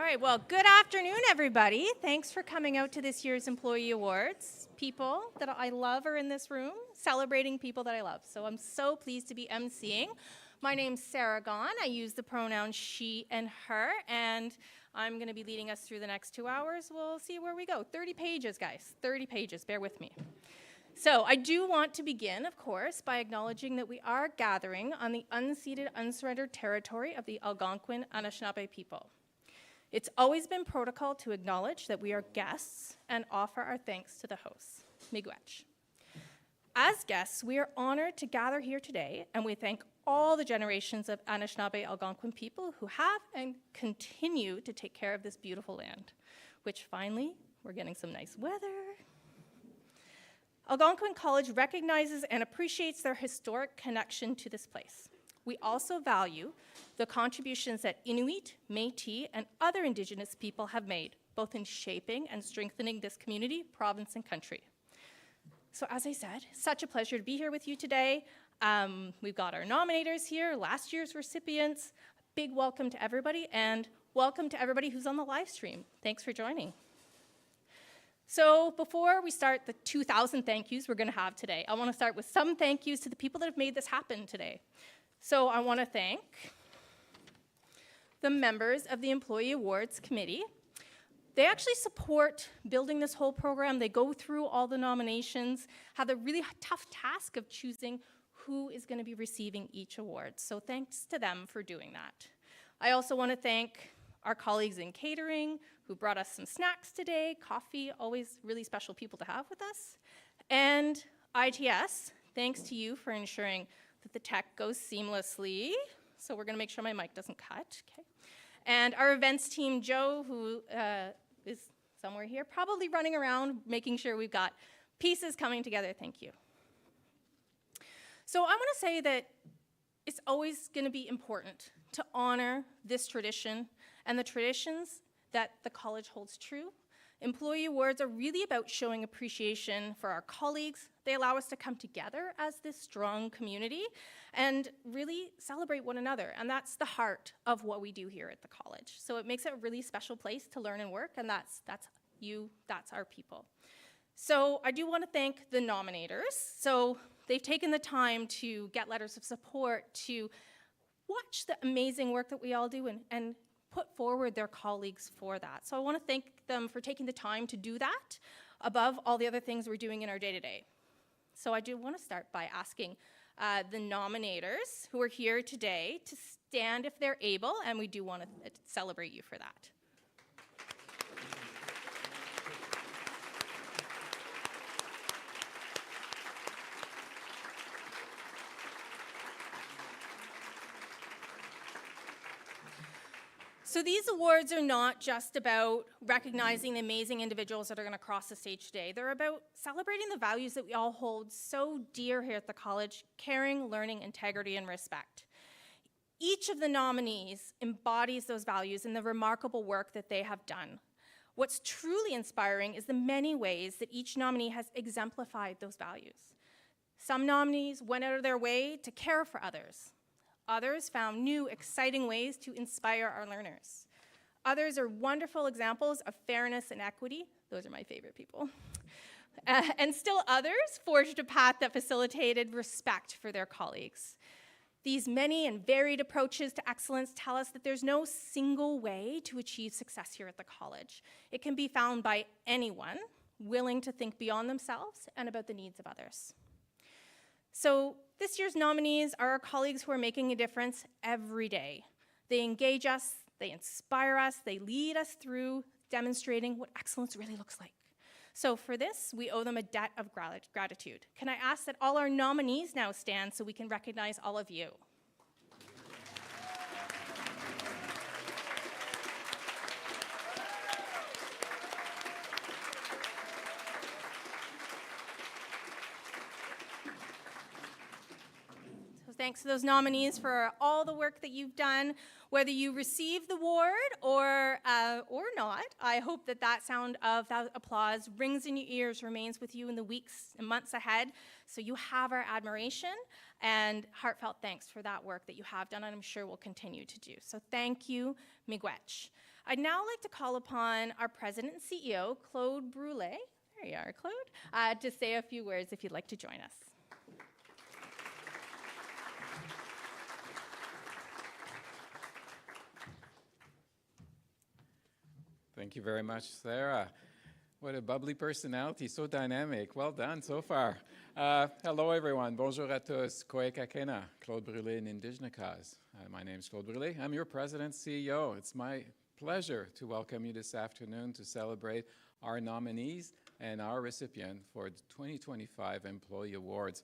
right, well, good afternoon, everybody. Thanks for coming out to this year's Employee Awards. People that I love are in this room, celebrating people that I love. So I'm so pleased to be emceeing. My name's Sarah Gaughan. I use the pronouns she and her, and I'm going to be leading us through the next 2 hours. We'll see where we go. 30 pages, guys. 30 pages. Bear with me. So I do want to begin, of course, by acknowledging that we are gathering on the unceded, unsurrendered territory of the Algonquin Anishinaabe people. It's always been protocol to acknowledge that we are guests and offer our thanks to the hosts. Miigwech. As guests, we are honored to gather here today, and we thank all the generations of Anishinaabe Algonquin people who have and continue to take care of this beautiful land, which finally, we're getting some nice weather. Algonquin College recognizes and appreciates their historic connection to this place. We also value the contributions that Inuit, Métis, and other Indigenous people have made, both in shaping and strengthening this community, province, and country. So as I said, such a pleasure to be here with you today. We've got our nominators here, last year's recipients. Big welcome to everybody, and welcome to everybody who's on the live stream. Thanks for joining. So before we start the 2,000 thank yous we're going to have today, I want to start with some thank yous to the people that have made this happen today. So I want to thank the members of the Employee Awards Committee. They actually support building this whole program. They go through all the nominations, have the really tough task of choosing who is going to be receiving each award. So thanks to them for doing that. I also want to thank our colleagues in catering who brought us some snacks today, coffee, always really special people to have with us. And ITS, thanks to you for ensuring that the tech goes seamlessly. So we're going to make sure my mic doesn't cut. Okay. And our events team, Joe, who is somewhere here, probably running around making sure we've got pieces coming together. Thank you. So I want to say that it's always going to be important to honor this tradition and the traditions that the college holds true. Employee awards are really about showing appreciation for our colleagues. They allow us to come together as this strong community and really celebrate one another. And that's the heart of what we do here at the college. So it makes it a really special place to learn and work, and that's you, that's our people. So I do want to thank the nominators. So they've taken the time to get letters of support, to watch the amazing work that we all do and put forward their colleagues for that. So I want to thank them for taking the time to do that above all the other things we're doing in our day-to-day. So I do want to start by asking the nominators who are here today to stand if they're able, and we do want to celebrate you for that. So these awards are not just about recognizing the amazing individuals that are going to cross the stage today. They're about celebrating the values that we all hold so dear here at the college: caring, learning, integrity, and respect. Each of the nominees embodies those values in the remarkable work that they have done. What's truly inspiring is the many ways that each nominee has exemplified those values. Some nominees went out of their way to care for others. Others found new, exciting ways to inspire our learners. Others are wonderful examples of fairness and equity. Those are my favorite people. And still others forged a path that facilitated respect for their colleagues. These many and varied approaches to excellence tell us that there's no single way to achieve success here at the college. It can be found by anyone willing to think beyond themselves and about the needs of others. So this year's nominees are our colleagues who are making a difference every day. They engage us, they inspire us, they lead us through demonstrating what excellence really looks like. So for this, we owe them a debt of gratitude. Can I ask that all our nominees now stand so we can recognize all of you? Thanks to those nominees for all the work that you've done. Whether you received the award or not, I hope that that sound of that applause rings in your ears, remains with you in the weeks and months ahead. So you have our admiration and heartfelt thanks for that work that you have done, and I'm sure will continue to do. So thank you, Miigwech. I'd now like to call upon our President and CEO, Claude Brule, there you are, Claude, to say a few words if you'd like to join us. Thank you very much, Sarah. What a bubbly personality, so dynamic. Well done so far. Hello, everyone. Bonjour à tous. Koe kakena. Claude Brule in Indigenous cause. My name is Claude Brule. I'm your President CEO. It's my pleasure to welcome you this afternoon to celebrate our nominees and our recipient for the 2025 Employee Awards.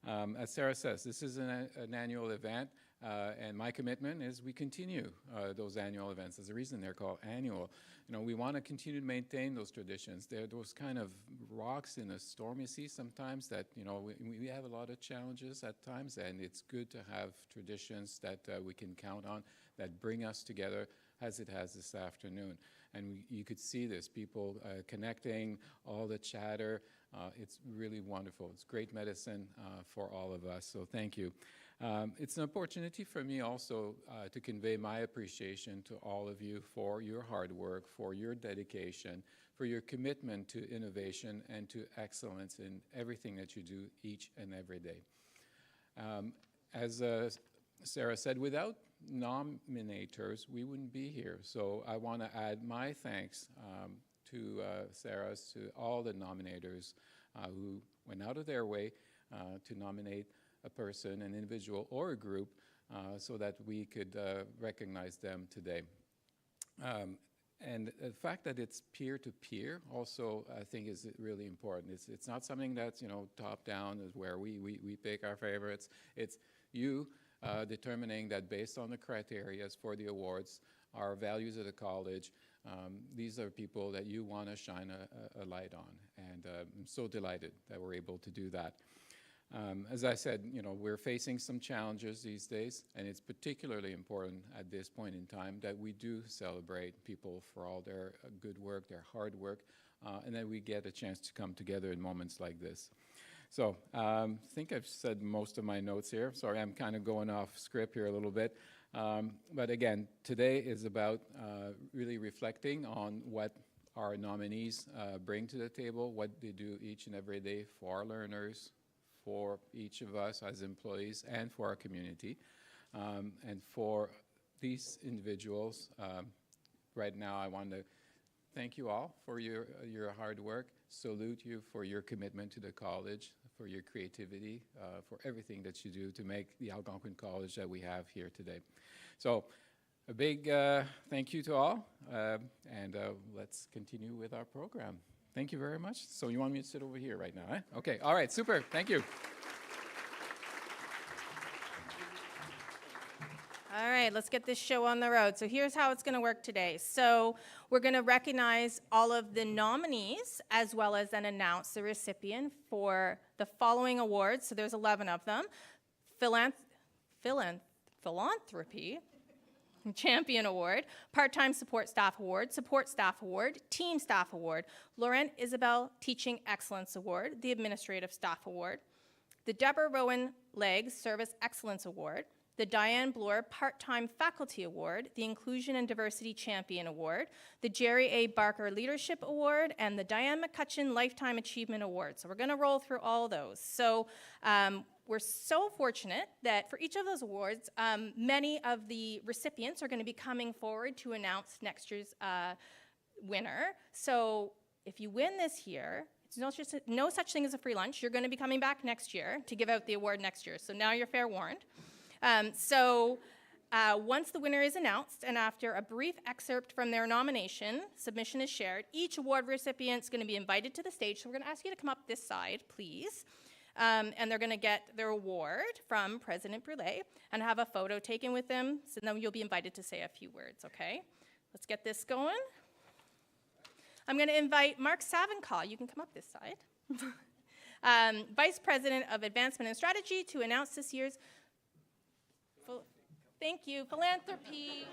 As Sarah says, this is an annual event, and my commitment is we continue those annual events. There's a reason they're called annual. You know, we want to continue to maintain those traditions. They're those kind of rocks in a storm you see sometimes that, you know, we have a lot of challenges at times, and it's good to have traditions that we can count on that bring us together as it has this afternoon. And you could see this, people connecting, all the chatter. It's really wonderful. It's great medicine for all of us, so thank you. It's an opportunity for me also to convey my appreciation to all of you for your hard work, for your dedication, for your commitment to innovation and to excellence in everything that you do each and every day. As Sarah said, without nominators, we wouldn't be here. So I want to add my thanks to Sarah's, to all the nominators who went out of their way to nominate a person, an individual, or a group so that we could recognize them today. And the fact that it's peer-to-peer also, I think, is really important. It's not something that's, you know, top-down, is where we pick our favorites. It's you determining that based on the criteria for the awards, our values of the college, these are people that you want to shine a light on. And I'm so delighted that we're able to do that. As I said, you know, we're facing some challenges these days, and it's particularly important at this point in time that we do celebrate people for all their good work, their hard work, and that we get a chance to come together in moments like this. So I think I've said most of my notes here. Sorry, I'm kind of going off script here a little bit. But again, today is about really reflecting on what our nominees bring to the table, what they do each and every day for our learners, for each of us as employees, and for our community. And for these individuals, right now I want to thank you all for your hard work, salute you for your commitment to the college, for your creativity, for everything that you do to make the Algonquin College that we have here today. So a big thank you to all, and let's continue with our program. Thank you very much. So you want me to sit over here right now, eh? Okay, all right, super, thank you. All right, let's get this show on the road. So here's how it's going to work today. So we're going to recognize all of the nominees as well as then announce the recipient for the following awards. So there's 11 of them. Philanthropy Champion Award, Part-Time Support Staff Award, Support Staff Award, Team Staff Award, Laurent Isabelle Teaching Excellence Award, the Administrative Staff Award, the Deborah Rowan Leggs Service Excellence Award, the Diane Bloor Part-Time Faculty Award, the Inclusion and Diversity Champion Award, the Jerry A. Barker Leadership Award, and the Diane McCutcheon Lifetime Achievement Award. So we're going to roll through all those. So we're so fortunate that for each of those awards, many of the recipients are going to be coming forward to announce next year's winner. So if you win this year, it's no such thing as a free lunch. You're going to be coming back next year to give out the award next year. So now you're fair warned. Once the winner is announced and after a brief excerpt from their nomination, submission is shared, each award recipient is going to be invited to the stage. So we're going to ask you to come up this side, please. And they're going to get their award from President Brule and have a photo taken with them. So then you'll be invited to say a few words, okay? Let's get this going. I'm going to invite Mark Savincaw. You can come up this side. Vice President of Advancement and Strategy to announce this year's thank you, philanthropy.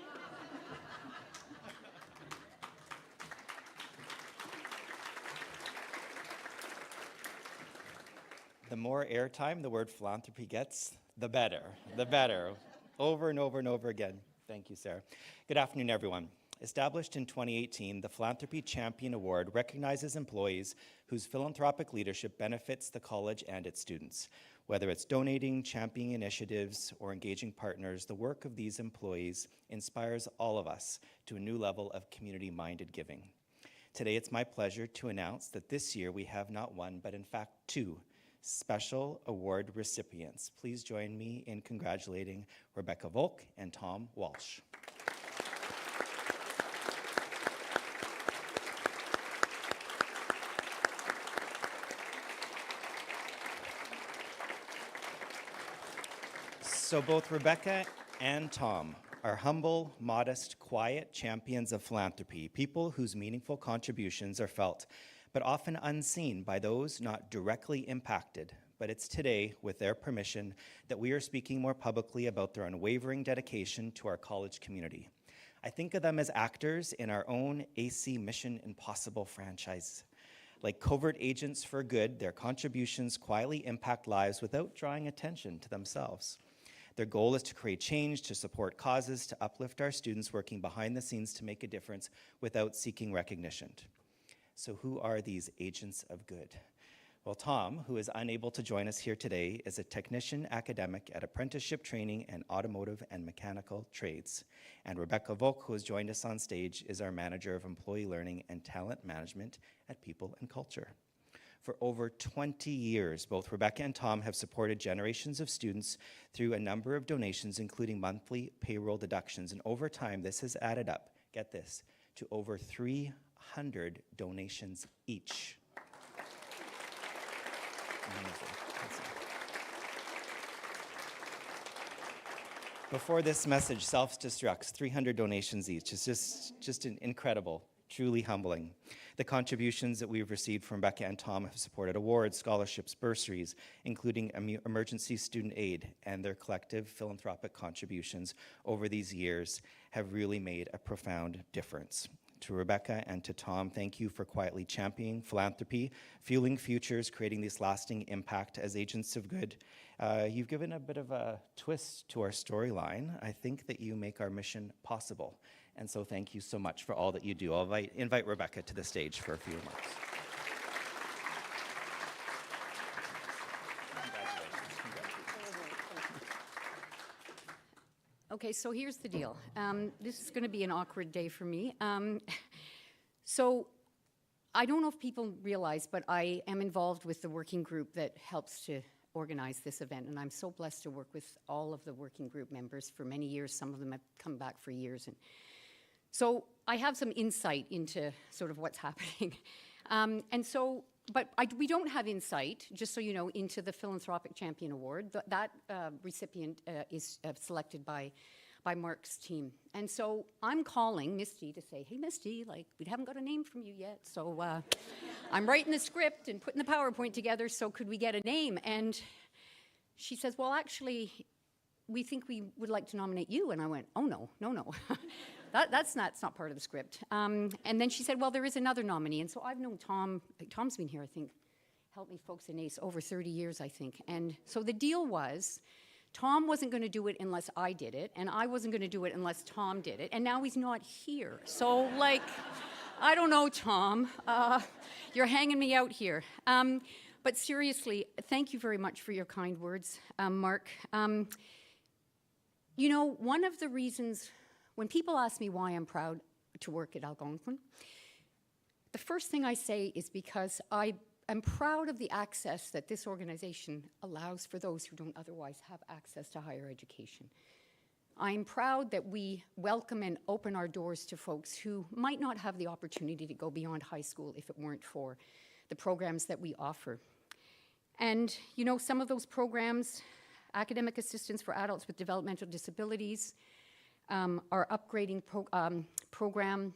The more airtime the word philanthropy gets, the better, the better. Over and over and over again. Thank you, Sarah. Good afternoon, everyone. Established in 2018, the Philanthropy Champion Award recognizes employees whose philanthropic leadership benefits the college and its students. Whether it's donating, championing initiatives, or engaging partners, the work of these employees inspires all of us to a new level of community-minded giving. Today, it's my pleasure to announce that this year we have not one, but in fact 2 special award recipients. Please join me in congratulating Rebecca Volk and Tom Walsh. So both Rebecca and Tom are humble, modest, quiet champions of philanthropy, people whose meaningful contributions are felt, but often unseen by those not directly impacted. But it's today, with their permission, that we are speaking more publicly about their unwavering dedication to our college community. I think of them as actors in our own AC Mission Impossible franchise. Like covert agents for good, their contributions quietly impact lives without drawing attention to themselves. Their goal is to create change, to support causes, to uplift our students working behind the scenes to make a difference without seeking recognition. So who are these agents of good? Well, Tom, who is unable to join us here today, is a technician academic at apprenticeship training and automotive and mechanical trades. And Rebecca Volk, who has joined us on stage, is our manager of employee learning and talent management at People and Culture. For over 20 years, both Rebecca and Tom have supported generations of students through a number of donations, including monthly payroll deductions. And over time, this has added up, get this, to over 300 donations each. Amazing. Before this message self-destructs, 300 donations each. It's just an incredible, truly humbling. The contributions that we've received from Rebecca and Tom have supported awards, scholarships, bursaries, including emergency student aid, and their collective philanthropic contributions over these years have really made a profound difference. To Rebecca and to Tom, thank you for quietly championing philanthropy, fueling futures, creating this lasting impact as agents of good. You've given a bit of a twist to our storyline. I think that you make our mission possible. And so thank you so much for all that you do. I'll invite Rebecca to the stage for a few remarks. Okay, so here's the deal. This is going to be an awkward day for me. So I don't know if people realize, but I am involved with the working group that helps to organize this event, and I'm so blessed to work with all of the working group members for many years. Some of them have come back for years. And so I have some insight into sort of what's happening. We don't have insight, just so you know, into the Philanthropic Champion Award. That recipient is selected by Mark's team. And so I'm calling Misty to say, hey, Misty, like, we haven't got a name from you yet. So I'm writing the script and putting the PowerPoint together, so could we get a name? And she says, well, actually, we think we would like to nominate you. And I went, oh, no. That's not part of the script. And then she said, well, there is another nominee. And so I've known Tom. Tom's been here, I think, help me folks in ACE, over 30 years, I think. And so the deal was, Tom wasn't going to do it unless I did it, and I wasn't going to do it unless Tom did it. And now he's not here. So, like, I don't know, Tom. You're hanging me out here. But seriously, thank you very much for your kind words, Mark. You know, one of the reasons, when people ask me why I'm proud to work at Algonquin, the first thing I say is because I am proud of the access that this organization allows for those who don't otherwise have access to higher education. I'm proud that we welcome and open our doors to folks who might not have the opportunity to go beyond high school if it weren't for the programs that we offer. And, you know, some of those programs, academic assistance for adults with developmental disabilities, our upgrading program,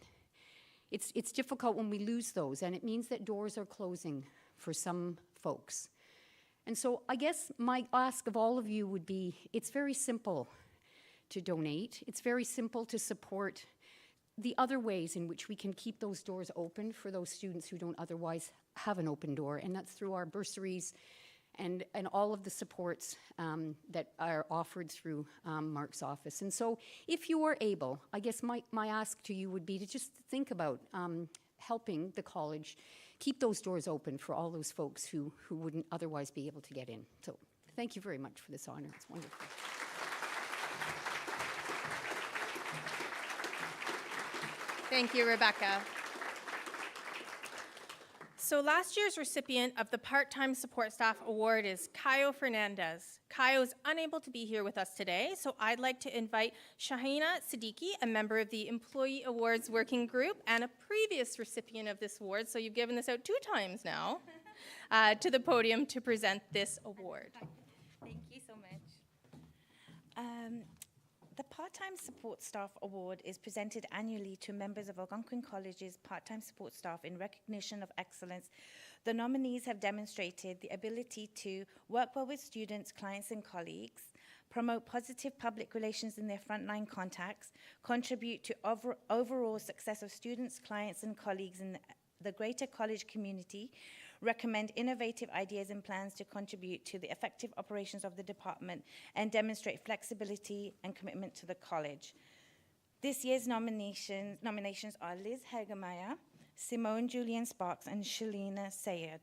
it's difficult when we lose those, and it means that doors are closing for some folks. And so I guess my ask of all of you would be, it's very simple to donate. It's very simple to support the other ways in which we can keep those doors open for those students who don't otherwise have an open door, and that's through our bursaries and all of the supports that are offered through Mark's office. And so if you are able, I guess my ask to you would be to just think about helping the college keep those doors open for all those folks who wouldn't otherwise be able to get in. So thank you very much for this honor. It's wonderful. Thank you, Rebecca. So last year's recipient of the Part-Time Support Staff Award is Caio Fernandez. Caio is unable to be here with us today, so I'd like to invite Shahina Siddiqui, a member of the Employee Awards Working Group and a previous recipient of this award, so you've given this out 2 times now, to the podium to present this award. Thank you so much. The Part-Time Support Staff Award is presented annually to members of Algonquin College's part-time support staff in recognition of excellence. The nominees have demonstrated the ability to work well with students, clients, and colleagues, promote positive public relations in their frontline contacts, contribute to overall success of students, clients, and colleagues in the greater college community, recommend innovative ideas and plans to contribute to the effective operations of the department, and demonstrate flexibility and commitment to the college. This year's nominations are Liz Hagemeyer, Simone Julian Sparks, and Shalina Sayed.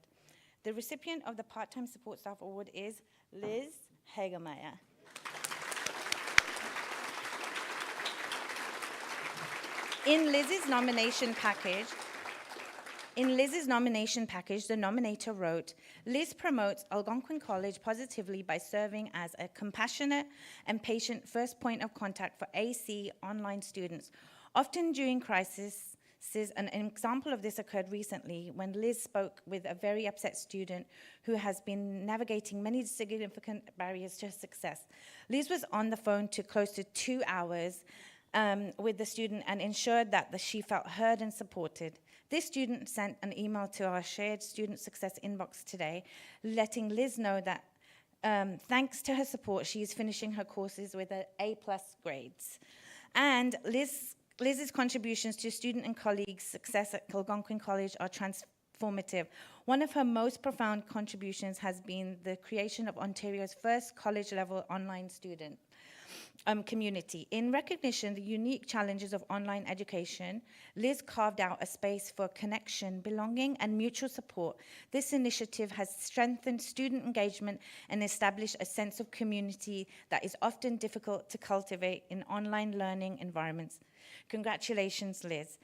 The recipient of the Part-Time Support Staff Award is Liz Hagemeyer. In Liz's nomination package, the nominator wrote, Liz promotes Algonquin College positively by serving as a compassionate and patient first point of contact for AC online students. Often during crises, an example of this occurred recently when Liz spoke with a very upset student who has been navigating many significant barriers to success. Liz was on the phone to close to 2 hours with the student and ensured that she felt heard and supported. This student sent an email to our shared student success inbox today, letting Liz know that thanks to her support, she is finishing her courses with an A+ grades. And Liz's contributions to student and colleagues' success at Algonquin College are transformative. One of her most profound contributions has been the creation of Ontario's first college-level online student community. In recognition of the unique challenges of online education, Liz carved out a space for connection, belonging, and mutual support. This initiative has strengthened student engagement and established a sense of community that is often difficult to cultivate in online learning environments. Congratulations, Liz.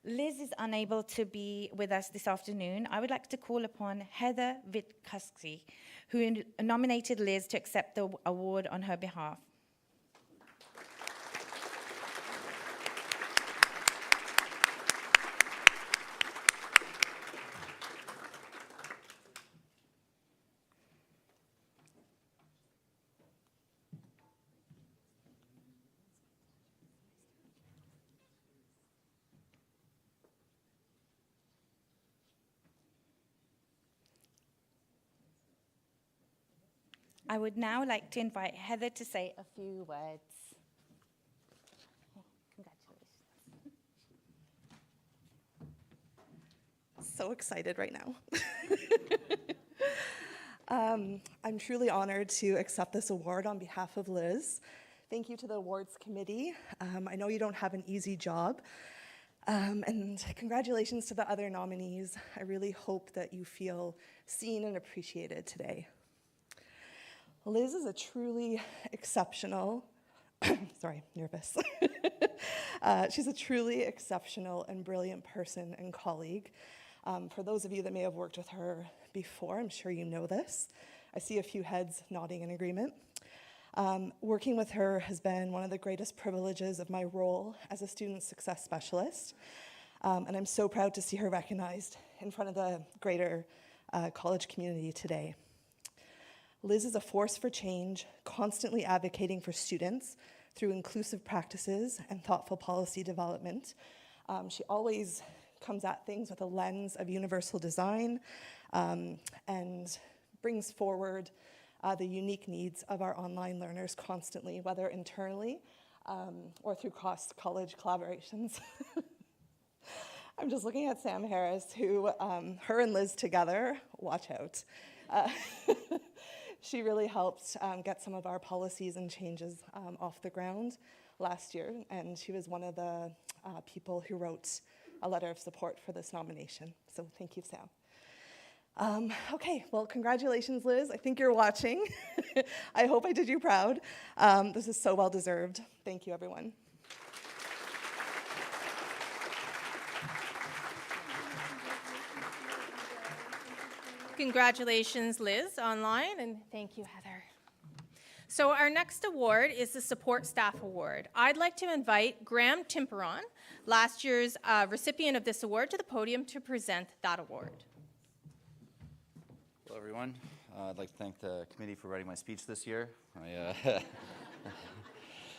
Liz is unable to be with us this afternoon. I would like to call upon Heather Vitkuski, who nominated Liz to accept the award on her behalf. I would now like to invite Heather to say a few words. Congratulations. So excited right now. I'm truly honored to accept this award on behalf of Liz. Thank you to the awards committee. I know you don't have an easy job. And congratulations to the other nominees. I really hope that you feel seen and appreciated today. Liz is a truly exceptional, sorry, nervous. She's a truly exceptional and brilliant person and colleague. For those of you that may have worked with her before, I'm sure you know this. I see a few heads nodding in agreement. Working with her has been one of the greatest privileges of my role as a student success specialist. And I'm so proud to see her recognized in front of the greater college community today. Liz is a force for change, constantly advocating for students through inclusive practices and thoughtful policy development. She always comes at things with a lens of universal design and brings forward the unique needs of our online learners constantly, whether internally or through cross-college collaborations. I'm just looking at Sam Harris, who, her and Liz together, watch out. She really helped get some of our policies and changes off the ground last year, and she was one of the people who wrote a letter of support for this nomination. So thank you, Sam. Okay, well, congratulations, Liz. I think you're watching. I hope I did you proud. This is so well deserved. Thank you, everyone. Congratulations, Liz, online, and thank you, Heather. So our next award is the Support Staff Award. I'd like to invite Graham Timperon, last year's recipient of this award, to the podium to present that award. Hello, everyone. I'd like to thank the committee for writing my speech this year.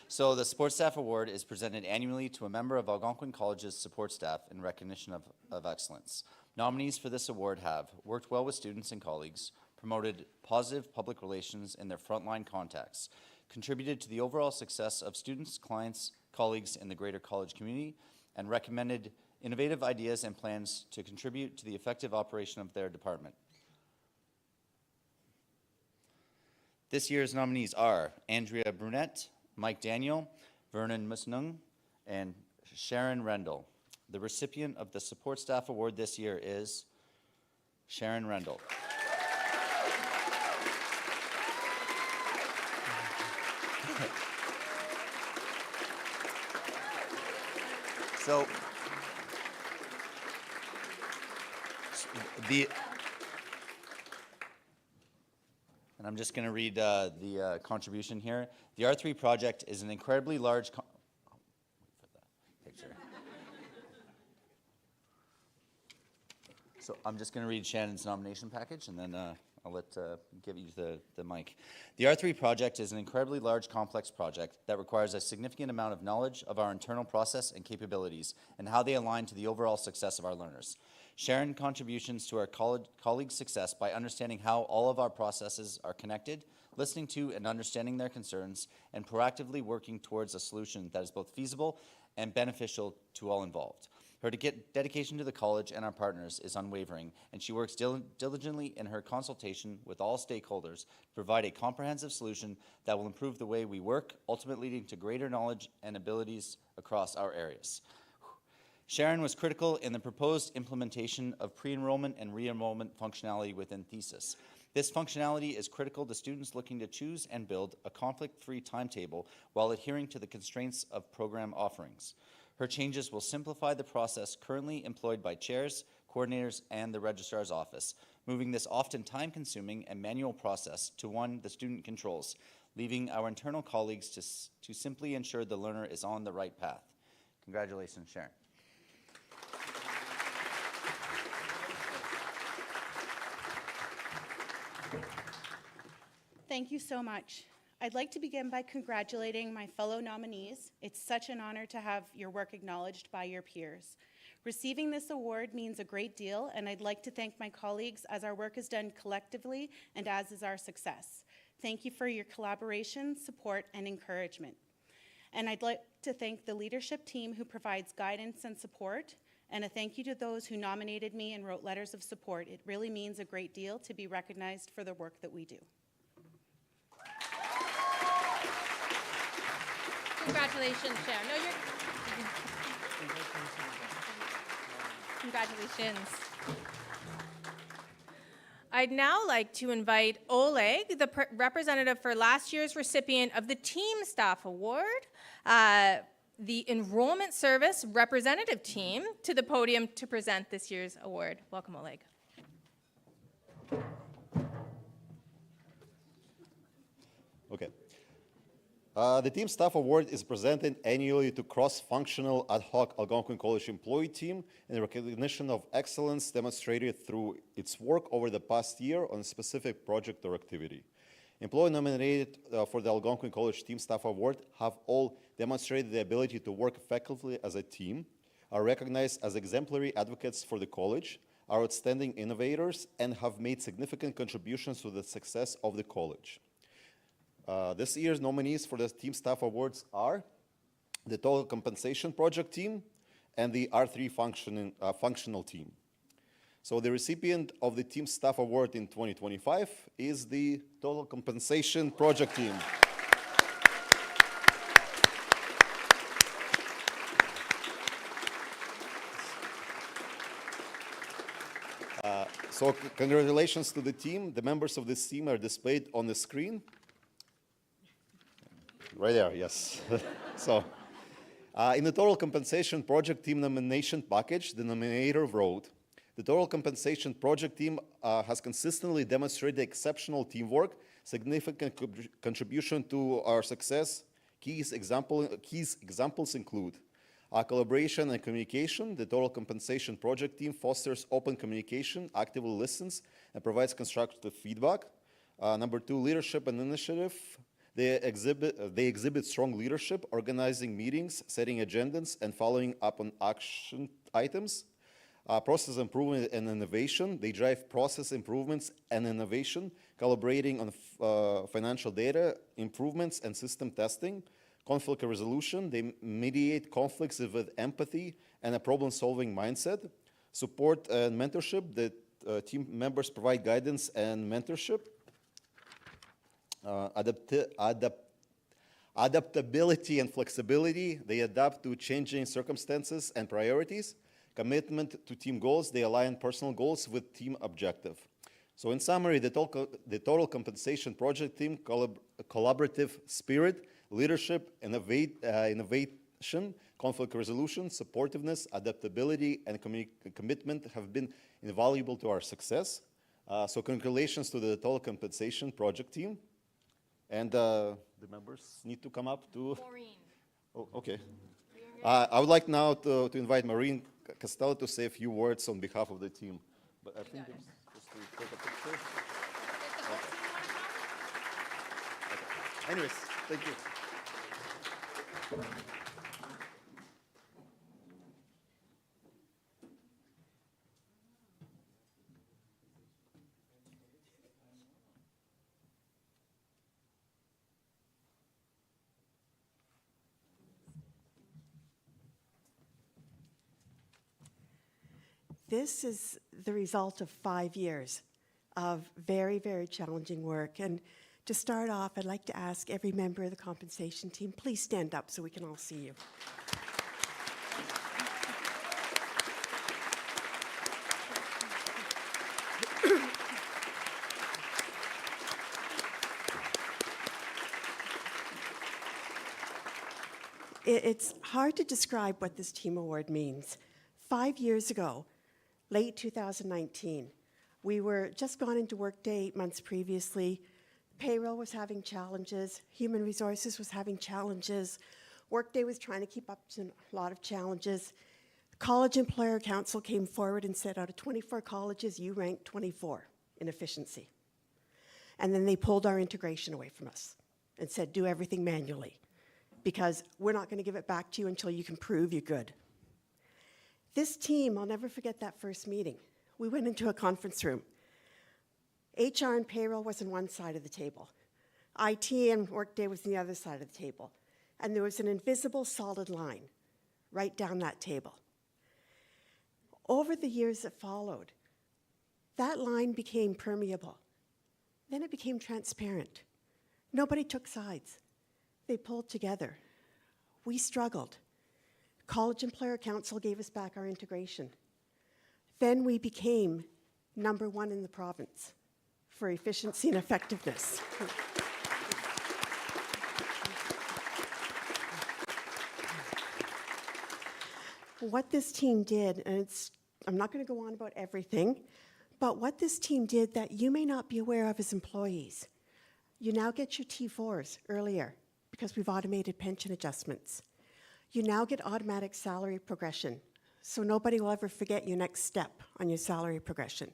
So the Support Staff Award is presented annually to a member of Algonquin College's support staff in recognition of excellence. Nominees for this award have worked well with students and colleagues, promoted positive public relations in their frontline contacts, contributed to the overall success of students, clients, colleagues in the greater college community, and recommended innovative ideas and plans to contribute to the effective operation of their department. This year's nominees are Andrea Brunette, Mike Daniel, Vernon Musnung, and Sharon Rendell. The recipient of the Support Staff Award this year is Sharon Rendell. So, and I'm just going to read the contribution here. The R3 project is an incredibly large picture. So I'm just going to read Shannon's nomination package, and then I'll give you the mic. The R3 project is an incredibly large, complex project that requires a significant amount of knowledge of our internal process and capabilities and how they align to the overall success of our learners. Sharon contributions to our colleagues' success by understanding how all of our processes are connected, listening to and understanding their concerns, and proactively working towards a solution that is both feasible and beneficial to all involved. Her dedication to the college and our partners is unwavering, and she works diligently in her consultation with all stakeholders to provide a comprehensive solution that will improve the way we work, ultimately leading to greater knowledge and abilities across our areas. Sharon was critical in the proposed implementation of pre-enrollment and re-enrollment functionality within Thesis. This functionality is critical to students looking to choose and build a conflict-free timetable while adhering to the constraints of program offerings. Her changes will simplify the process currently employed by chairs, coordinators, and the registrar's office, moving this often time-consuming and manual process to one the student controls, leaving our internal colleagues to simply ensure the learner is on the right path. Congratulations, Sharon. Thank you so much. I'd like to begin by congratulating my fellow nominees. It's such an honor to have your work acknowledged by your peers. Receiving this award means a great deal, and I'd like to thank my colleagues as our work is done collectively and as is our success. Thank you for your collaboration, support, and encouragement. And I'd like to thank the leadership team who provides guidance and support, and a thank you to those who nominated me and wrote letters of support. It really means a great deal to be recognized for the work that we do. Congratulations, Sharon. No, Congratulations. I'd now like to invite Oleg, the representative for last year's recipient of the Team Staff Award, the Enrollment Service Representative Team, to the podium to present this year's award. Welcome, Oleg. Okay. The Team Staff Award is presented annually to cross-functional ad hoc Algonquin College employee team in recognition of excellence demonstrated through its work over the past year on a specific project or activity. Employees nominated for the Algonquin College Team Staff Award have all demonstrated the ability to work effectively as a team, are recognized as exemplary advocates for the college, are outstanding innovators, and have made significant contributions to the success of the college. This year's nominees for the Team Staff Awards are the Total Compensation Project Team and the R3 Functional Team. So the recipient of the Team Staff Award in 2025 is the Total Compensation Project Team. So congratulations to the team. The members of this team are displayed on the screen. Right there, yes. So, in the Total Compensation Project Team nomination package, the nominator wrote, the Total Compensation Project Team has consistently demonstrated exceptional teamwork, significant contribution to our success. Key examples include collaboration and communication. The Total Compensation Project Team fosters open communication, actively listens, and provides constructive feedback. Number two, leadership and initiative. They exhibit strong leadership, organizing meetings, setting agendas, and following up on action items. Process improvement and innovation. They drive process improvements and innovation, collaborating on financial data improvements and system testing. Conflict resolution. They mediate conflicts with empathy and a problem-solving mindset. Support and mentorship. The team members provide guidance and mentorship. Adaptability and flexibility. They adapt to changing circumstances and priorities. Commitment to team goals. They align personal goals with team objective. So in summary, the Total Compensation Project Team, collaborative spirit, leadership, innovation, conflict resolution, supportiveness, adaptability, and commitment have been invaluable to our success. So congratulations to the Total Compensation Project Team. And the members need to come up to... Maureen. Oh, okay. I would like now to invite Maureen Costello to say a few words on behalf of the team. But I think it's just to take a picture. Okay. Anyways, thank you. This is the result of 5 years of very, very challenging work. And to start off, I'd like to ask every member of the compensation team, please stand up so we can all see you. It's hard to describe what this team award means. 5 years ago, late 2019, we were just gone into Workday 8 months previously. Payroll was having challenges. Human Resources was having challenges. Workday was trying to keep up to a lot of challenges. The College Employer Council came forward and said, out of 24 colleges, you ranked 24 in efficiency. And then they pulled our integration away from us and said, do everything manually, because we're not going to give it back to you until you can prove you're good. This team, I'll never forget that first meeting. We went into a conference room. HR and payroll was on one side of the table. IT and Workday was on the other side of the table. And there was an invisible solid line right down that table. Over the years that followed, that line became permeable. Then it became transparent. Nobody took sides. They pulled together. We struggled. College Employer Council gave us back our integration. Then we became #1 in the province for efficiency and effectiveness. What this team did, and I'm not going to go on about everything, but what this team did that you may not be aware of as employees, you now get your T4s earlier because we've automated pension adjustments. You now get automatic salary progression, so nobody will ever forget your next step on your salary progression.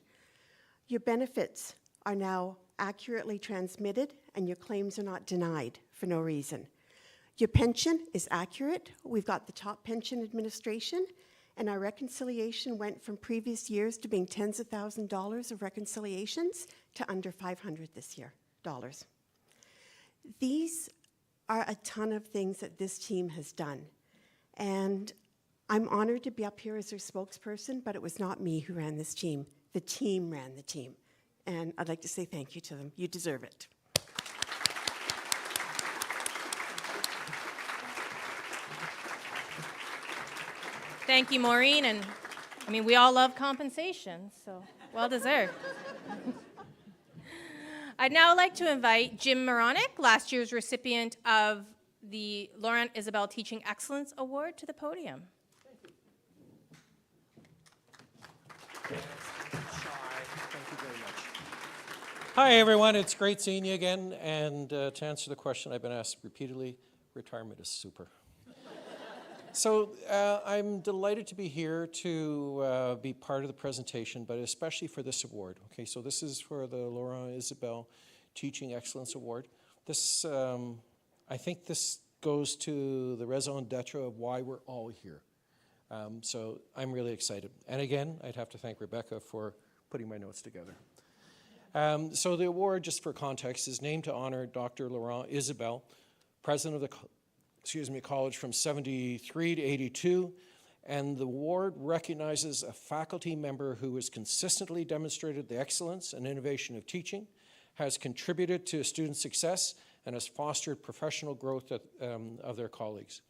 Your benefits are now accurately transmitted, and your claims are not denied for no reason. Your pension is accurate. We've got the top pension administration, and our reconciliation went from previous years to being tens of thousands of dollars of reconciliations to under $500 this year. These are a ton of things that this team has done. And I'm honored to be up here as their spokesperson, but it was not me who ran this team. The team ran the team. And I'd like to say thank you to them. You deserve it. Thank you, Maureen. And I mean, we all love compensation, so well deserved. I'd now like to invite Jim Moronic, last year's recipient of the Laurent Isabelle Teaching Excellence Award, to the podium. Hi, everyone. It's great seeing you again. And to answer the question I've been asked repeatedly, retirement is super. So I'm delighted to be here to be part of the presentation, but especially for this award. Okay, so this is for the Laurent Isabelle Teaching Excellence Award. This, I think this goes to the raison d'etre of why we're all here. So I'm really excited. And again, I'd have to thank Rebecca for putting my notes together. So the award, just for context, is named to honor Dr. Laurent Isabelle, president of the college from 73 to 82, and the award recognizes a faculty member who has consistently demonstrated the excellence and innovation of teaching, has contributed to student success, and has fostered professional growth of their colleagues.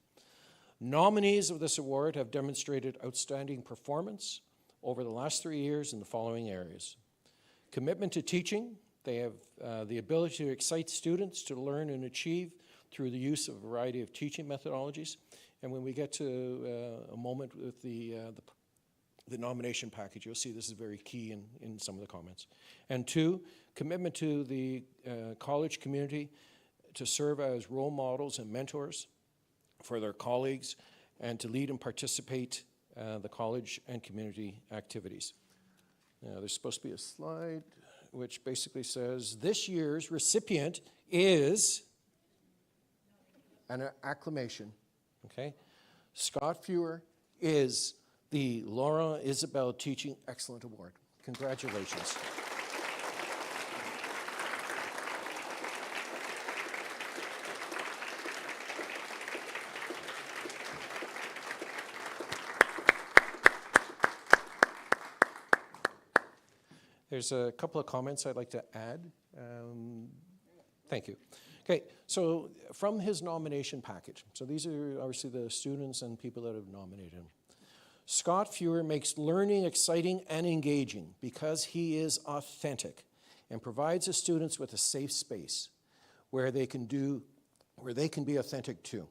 Nominees of this award have demonstrated outstanding performance over the last 3 years in the following areas. Commitment to teaching. They have the ability to excite students to learn and achieve through the use of a variety of teaching methodologies. And when we get to a moment with the nomination package, you'll see this is very key in some of the comments. And 2, commitment to the college community to serve as role models and mentors for their colleagues and to lead and participate the college and community activities. Now, there's supposed to be a slide which basically says this year's recipient is an acclamation, okay? Scott Fewer is the Laurent Isabelle Teaching Excellence Award. Congratulations. There's a couple of comments I'd like to add. Thank you. Okay, so from his nomination package, so these are obviously the students and people that have nominated him. Scott Fewer makes learning exciting and engaging because he is authentic and provides the students with a safe space where they can be authentic too.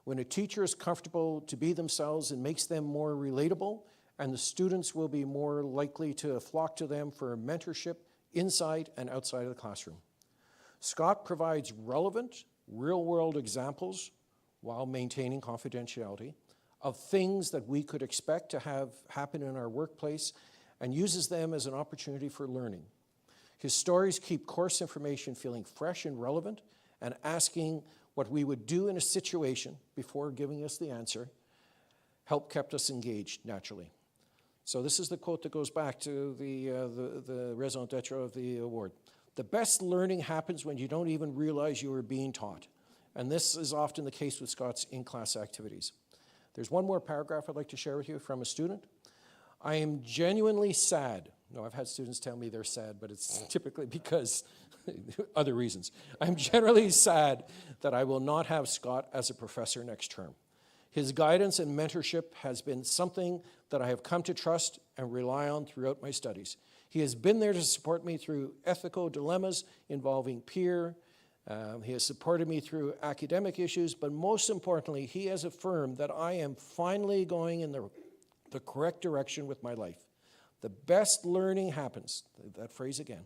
When a teacher is comfortable to be themselves, it makes them more relatable, and the students will be more likely to flock to them for mentorship inside and outside of the classroom. Scott provides relevant, real-world examples while maintaining confidentiality of things that we could expect to have happen in our workplace and uses them as an opportunity for learning. His stories keep course information feeling fresh and relevant and asking what we would do in a situation before giving us the answer help kept us engaged naturally. So this is the quote that goes back to the raison d'etre of the award. The best learning happens when you don't even realize you are being taught. And this is often the case with Scott's in-class activities. There's one more paragraph I'd like to share with you from a student. I am genuinely sad. No, I've had students tell me they're sad, but it's typically because other reasons. I'm generally sad that I will not have Scott as a professor next term. His guidance and mentorship has been something that I have come to trust and rely on throughout my studies. He has been there to support me through ethical dilemmas involving peer. He has supported me through academic issues, but most importantly, he has affirmed that I am finally going in the correct direction with my life. The best learning happens, that phrase again,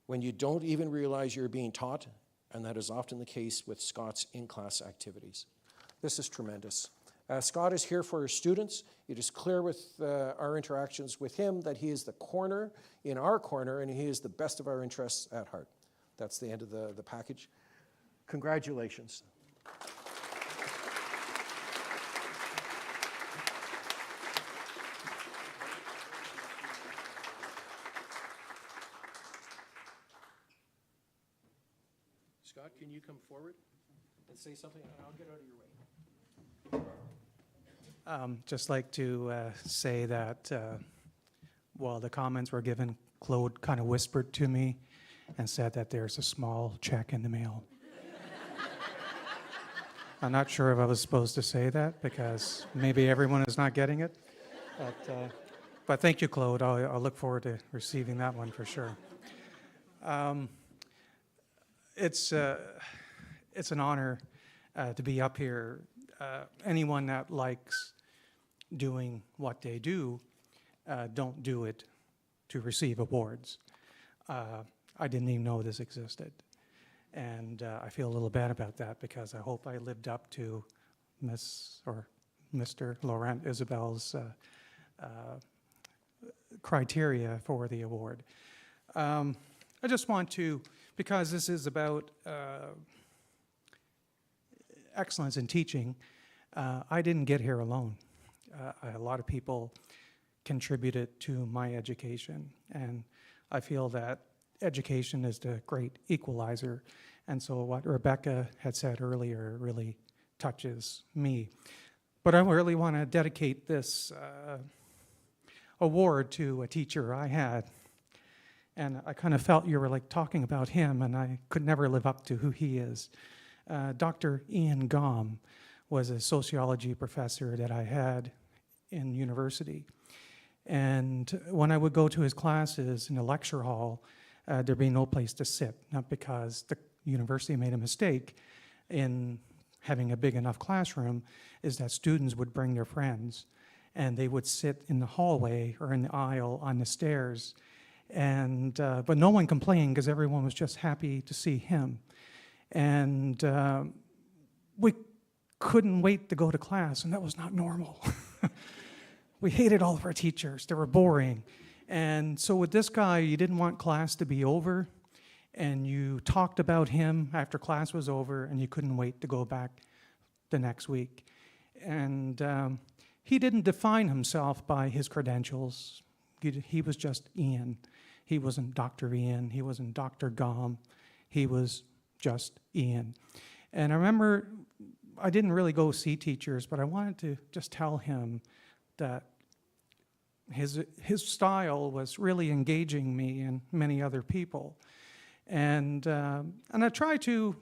when you don't even realize you're being taught, and that is often the case with Scott's in-class activities. This is tremendous. Scott is here for his students. It is clear with our interactions with him that he is the corner in our corner, and he is the best of our interests at heart. That's the end of the package. Congratulations. Scott, can you come forward and say something, and I'll get out of your way. Just like to say that while the comments were given, Claude kind of whispered to me and said that there's a small check in the mail. I'm not sure if I was supposed to say that because maybe everyone is not getting it. But thank you, Claude. I'll look forward to receiving that one for sure. It's an honor to be up here. Anyone that likes doing what they do, don't do it to receive awards. I didn't even know this existed. And I feel a little bad about that because I hope I lived up to Mr. Laurent Isabel's criteria for the award. I just want to, because this is about excellence in teaching, I didn't get here alone. A lot of people contributed to my education, and I feel that education is the great equalizer. And so what Rebecca had said earlier really touches me. But I really want to dedicate this award to a teacher I had. And I kind of felt you were like talking about him, and I could never live up to who he is. Dr. Ian Gom was a sociology professor that I had in university. And when I would go to his classes in the lecture hall, there'd be no place to sit, not because the university made a mistake in having a big enough classroom, is that students would bring their friends and they would sit in the hallway or in the aisle on the stairs. And but no one complained because everyone was just happy to see him. And we couldn't wait to go to class, and that was not normal. We hated all of our teachers. They were boring. And so with this guy, you didn't want class to be over, and you talked about him after class was over, and you couldn't wait to go back the next week. And he didn't define himself by his credentials. He was just Ian. He wasn't Dr. Ian. He wasn't Dr. Gom. He was just Ian. And I remember I didn't really go see teachers, but I wanted to just tell him that his style was really engaging me and many other people. And I tried to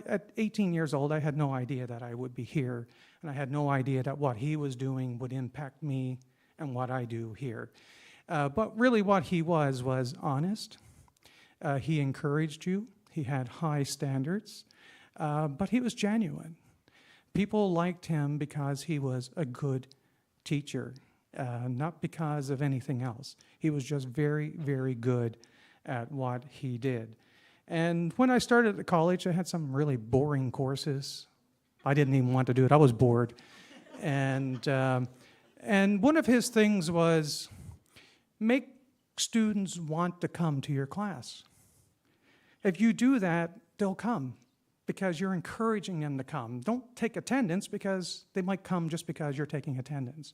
at 18 years old, I had no idea that I would be here, and I had no idea that what he was doing would impact me and what I do here. But really what he was honest. He encouraged you. He had high standards, but he was genuine. People liked him because he was a good teacher, not because of anything else. He was just very, very good at what he did. And when I started at college, I had some really boring courses. I didn't even want to do it. I was bored. And one of his things was make students want to come to your class. If you do that, they'll come because you're encouraging them to come. Don't take attendance because they might come just because you're taking attendance.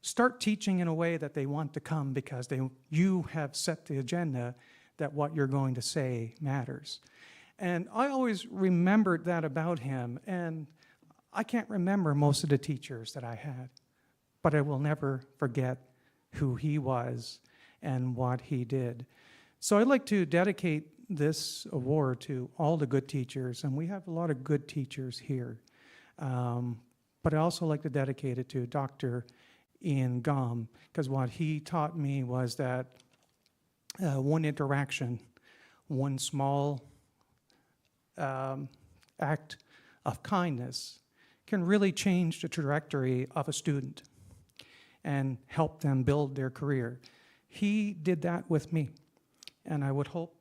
Start teaching in a way that they want to come because you have set the agenda that what you're going to say matters. And I always remembered that about him, and I can't remember most of the teachers that I had, but I will never forget who he was and what he did. So I'd like to dedicate this award to all the good teachers, and we have a lot of good teachers here. But I also like to dedicate it to Dr. Ian Gom, because what he taught me was that one interaction, one small act of kindness can really change the trajectory of a student and help them build their career. He did that with me, and I would hope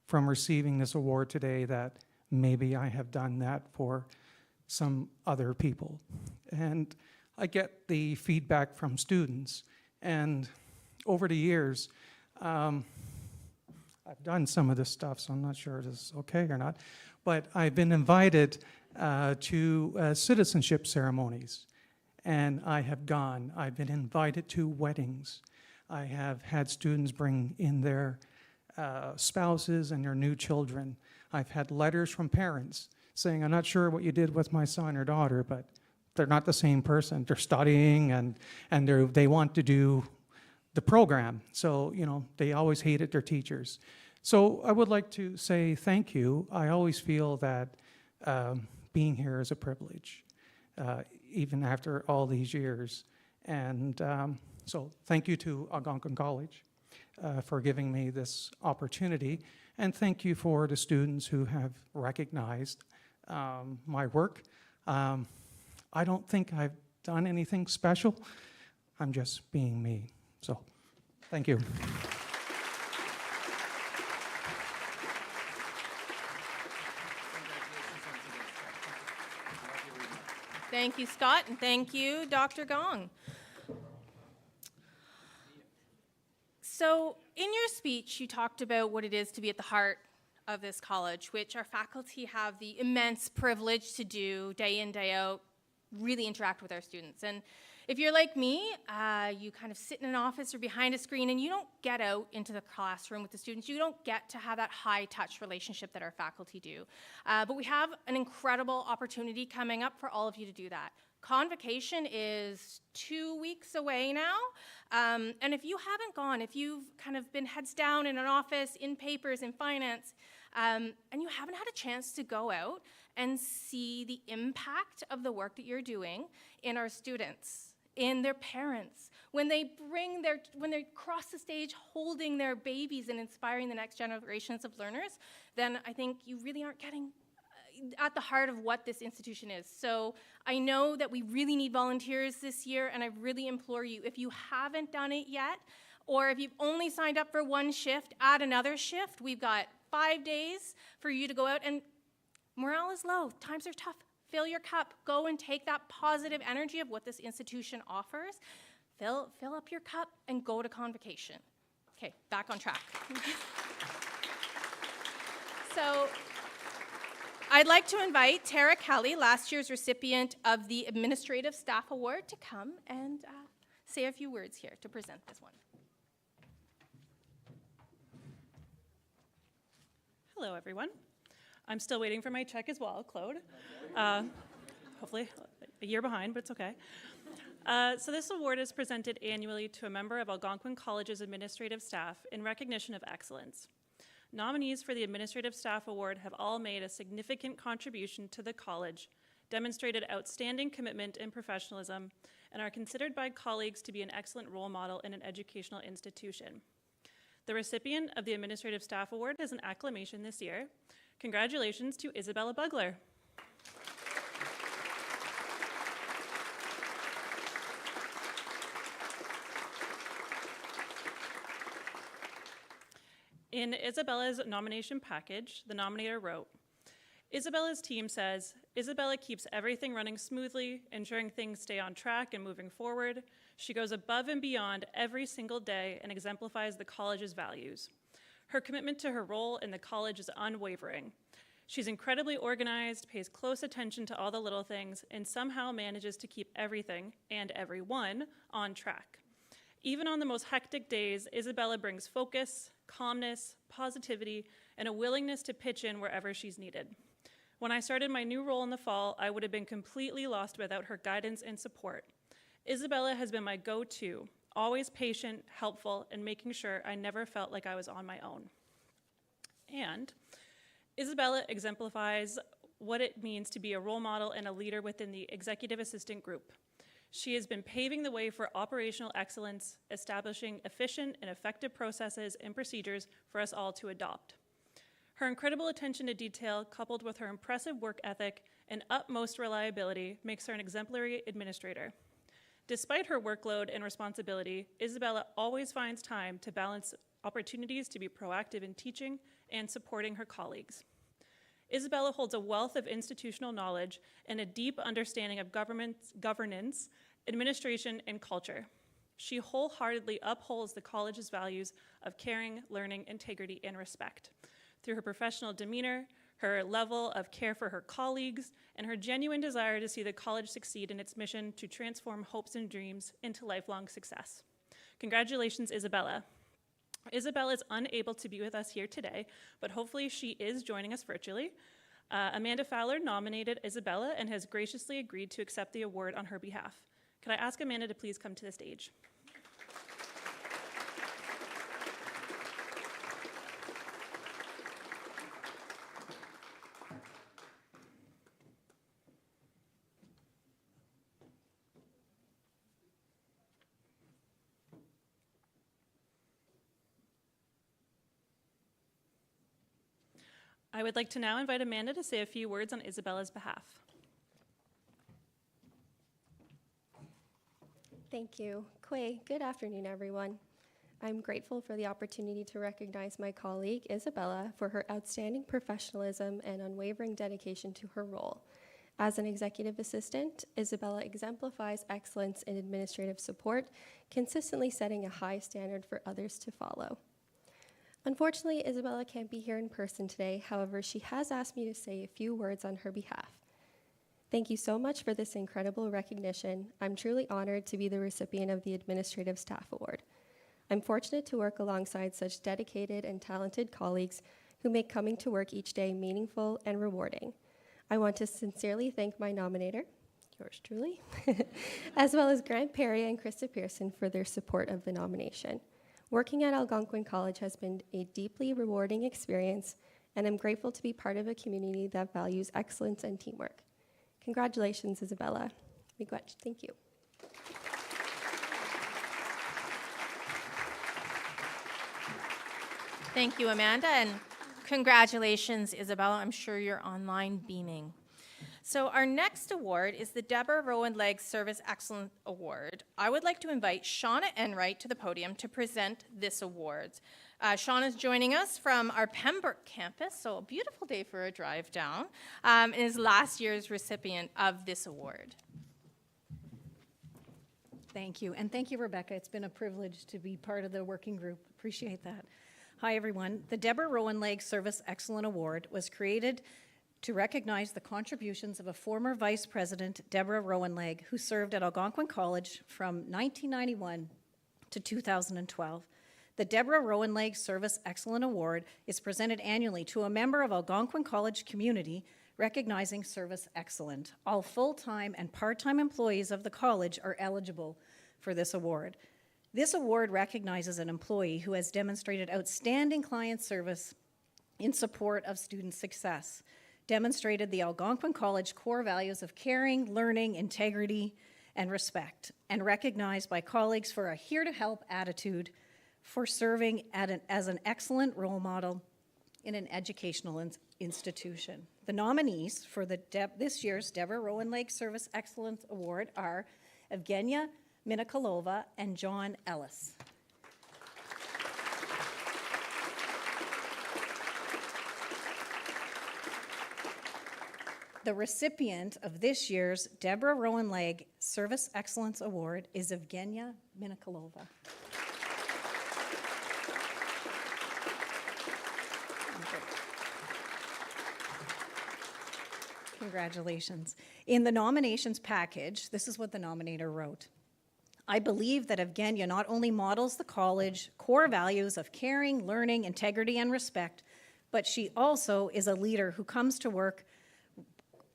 from receiving this award today that maybe I have done that for some other people. And I get the feedback from students, and over the years, I've done some of this stuff, so I'm not sure if this is okay or not, but I've been invited to citizenship ceremonies, and I have gone. I've been invited to weddings. I have had students bring in their spouses and their new children. I've had letters from parents saying, I'm not sure what you did with my son or daughter, but they're not the same person. They're studying and they want to do the program. So, they always hated their teachers. So I would like to say thank you. I always feel that being here is a privilege, even after all these years. And so thank you to Algonquin College for giving me this opportunity. And thank you for the students who have recognized my work. I don't think I've done anything special. I'm just being me. So, thank you. Thank you, Scott, and thank you, Dr. Gong. So, in your speech, you talked about what it is to be at the heart of this college, which our faculty have the immense privilege to do day in, day out, really interact with our students. And if you're like me, you kind of sit in an office or behind a screen and you don't get out into the classroom with the students. You don't get to have that high-touch relationship that our faculty do. But we have an incredible opportunity coming up for all of you to do that. Convocation is 2 weeks away now. And if you haven't gone, if you've kind of been heads down in an office, in papers, in finance, and you haven't had a chance to go out and see the impact of the work that you're doing in our students, in their parents, when they cross the stage holding their babies and inspiring the next generations of learners, then I think you really aren't getting at the heart of what this institution is. So I know that we really need volunteers this year, and I really implore you, if you haven't done it yet, or if you've only signed up for one shift, add another shift. We've got 5 days for you to go out, and morale is low, times are tough. Fill your cup, go and take that positive energy of what this institution offers, fill up your cup, and go to convocation. Okay, back on track. So, I'd like to invite Tara Kelly, last year's recipient of the Administrative Staff Award, to come and say a few words here to present this one. Hello, everyone. I'm still waiting for my check as well, Claude. Hopefully a year behind, but it's okay. So this award is presented annually to a member of Algonquin College's administrative staff in recognition of excellence. Nominees for the Administrative Staff Award have all made a significant contribution to the college, demonstrated outstanding commitment and professionalism, and are considered by colleagues to be an excellent role model in an educational institution. The recipient of the Administrative Staff Award has an acclamation this year. Congratulations to Isabella Bugler. In Isabella's nomination package, the nominator wrote, Isabella's team says, Isabella keeps everything running smoothly, ensuring things stay on track and moving forward. She goes above and beyond every single day and exemplifies the college's values. Her commitment to her role in the college is unwavering. She's incredibly organized, pays close attention to all the little things, and somehow manages to keep everything and everyone on track. Even on the most hectic days, Isabella brings focus, calmness, positivity, and a willingness to pitch in wherever she's needed. When I started my new role in the fall, I would have been completely lost without her guidance and support. Isabella has been my go-to, always patient, helpful, and making sure I never felt like I was on my own. And Isabella exemplifies what it means to be a role model and a leader within the executive assistant group. She has been paving the way for operational excellence, establishing efficient and effective processes and procedures for us all to adopt. Her incredible attention to detail, coupled with her impressive work ethic and utmost reliability, makes her an exemplary administrator. Despite her workload and responsibility, Isabella always finds time to balance opportunities to be proactive in teaching and supporting her colleagues. Isabella holds a wealth of institutional knowledge and a deep understanding of governance, administration, and culture. She wholeheartedly upholds the college's values of caring, learning, integrity, and respect. Through her professional demeanor, her level of care for her colleagues, and her genuine desire to see the college succeed in its mission to transform hopes and dreams into lifelong success. Congratulations, Isabella. Isabella is unable to be with us here today, but hopefully she is joining us virtually. Amanda Fowler nominated Isabella and has graciously agreed to accept the award on her behalf. Could I ask Amanda to please come to the stage? I would like to now invite Amanda to say a few words on Isabella's behalf. Thank you. Kwei, good afternoon, everyone. I'm grateful for the opportunity to recognize my colleague, Isabella, for her outstanding professionalism and unwavering dedication to her role. As an executive assistant, Isabella exemplifies excellence in administrative support, consistently setting a high standard for others to follow. Unfortunately, Isabella can't be here in person today. However, she has asked me to say a few words on her behalf. Thank you so much for this incredible recognition. I'm truly honored to be the recipient of the Administrative Staff Award. I'm fortunate to work alongside such dedicated and talented colleagues who make coming to work each day meaningful and rewarding. I want to sincerely thank my nominator, yours truly, as well as Grant Perry and Krista Pearson for their support of the nomination. Working at Algonquin College has been a deeply rewarding experience, and I'm grateful to be part of a community that values excellence and teamwork. Congratulations, Isabella. Miigwech. Thank you. Thank you, Amanda, and congratulations, Isabella. I'm sure you're online beaming. So our next award is the Deborah Rowan Legg Service Excellence Award. I would like to invite Shauna Enright to the podium to present this award. Shauna's joining us from our Pembroke campus, so a beautiful day for a drive down, and is last year's recipient of this award. Thank you, and thank you, Rebecca. It's been a privilege to be part of the working group. Appreciate that. Hi, everyone. The Deborah Rowan Legg Service Excellence Award was created to recognize the contributions of a former Vice President, Deborah Rowan Legg, who served at Algonquin College from 1991 to 2012. The Deborah Rowan Legg Service Excellence Award is presented annually to a member of Algonquin College community recognizing service excellence. All full-time and part-time employees of the college are eligible for this award. This award recognizes an employee who has demonstrated outstanding client service in support of student success, demonstrated the Algonquin College core values of caring, learning, integrity, and respect, and recognized by colleagues for a here-to-help attitude, for serving as an excellent role model in an educational institution. The nominees for this year's Deborah Rowan Legg Service Excellence Award are Evgenia Minikalova and John Ellis. The recipient of this year's Deborah Rowan Legg Service Excellence Award is Evgenia Minikalova. Congratulations. In the nominations package, this is what the nominator wrote. I believe that Evgenia not only models the college core values of caring, learning, integrity, and respect, but she also is a leader who comes to work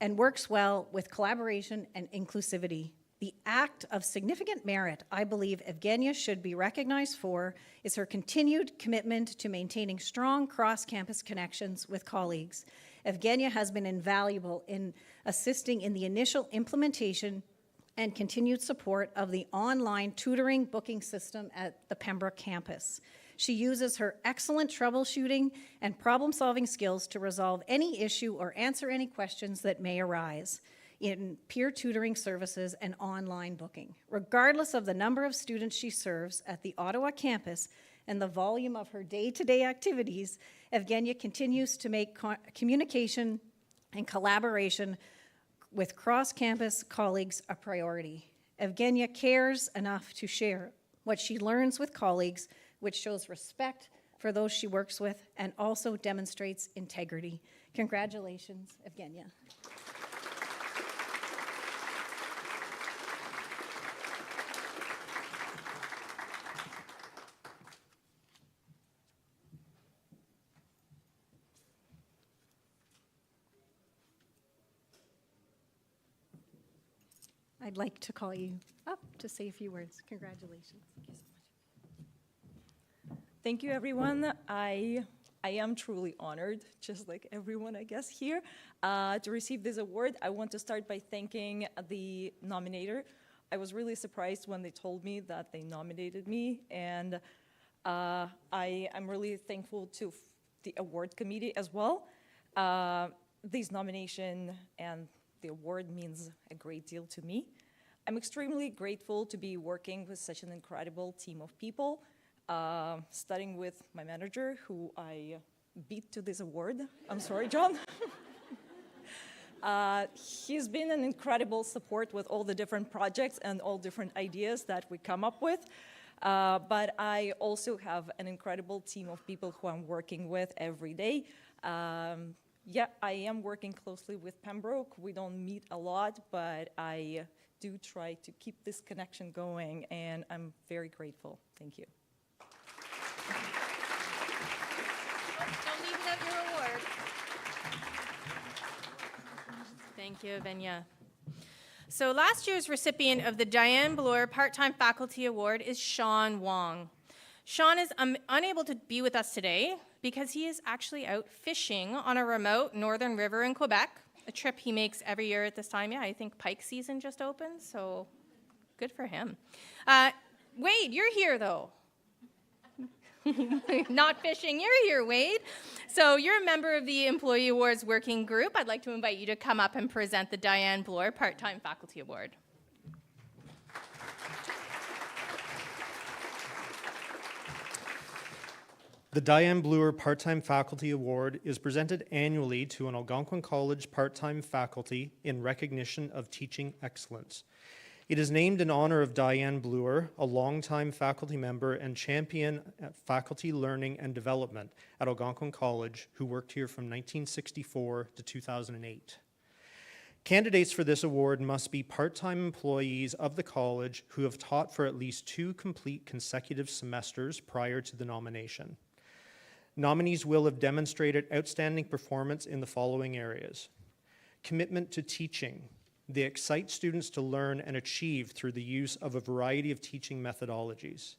and works well with collaboration and inclusivity. The act of significant merit I believe Evgenia should be recognized for is her continued commitment to maintaining strong cross-campus connections with colleagues. Evgenia has been invaluable in assisting in the initial implementation and continued support of the online tutoring booking system at the Pembroke campus. She uses her excellent troubleshooting and problem-solving skills to resolve any issue or answer any questions that may arise in peer tutoring services and online booking. Regardless of the number of students she serves at the Ottawa campus and the volume of her day-to-day activities, Evgenia continues to make communication and collaboration with cross-campus colleagues a priority. Evgenia cares enough to share what she learns with colleagues, which shows respect for those she works with and also demonstrates integrity. Congratulations, Evgenia. I'd like to call you up to say a few words. Congratulations. Thank you, everyone. I am truly honored, just like everyone, I guess, here, to receive this award. I want to start by thanking the nominator. I was really surprised when they told me that they nominated me, and I am really thankful to the award committee as well. This nomination and the award means a great deal to me. I'm extremely grateful to be working with such an incredible team of people, starting with my manager, who I beat to this award. I'm sorry, John. He's been an incredible support with all the different projects and all different ideas that we come up with. But I also have an incredible team of people who I'm working with every day. Yeah, I am working closely with Pembroke. We don't meet a lot, but I do try to keep this connection going, and I'm very grateful. Thank you. Don't leave without your award. Thank you, Venya. So last year's recipient of the Diane Bloor Part-Time Faculty Award is Sean Wong. Sean is unable to be with us today because he is actually out fishing on a remote northern river in Quebec, a trip he makes every year at this time. Yeah, I think pike season just opened, so good for him. Wade, you're here though. Not fishing, you're here, Wade. So you're a member of the Employee Awards Working Group. I'd like to invite you to come up and present the Diane Bloor Part-Time Faculty Award. The Diane Bloor Part-Time Faculty Award is presented annually to an Algonquin College part-time faculty in recognition of teaching excellence. It is named in honor of Diane Bloor, a longtime faculty member and champion at faculty learning and development at Algonquin College, who worked here from 1964 to 2008. Candidates for this award must be part-time employees of the college who have taught for at least 2 complete consecutive semesters prior to the nomination. Nominees will have demonstrated outstanding performance in the following areas: commitment to teaching. They excite students to learn and achieve through the use of a variety of teaching methodologies.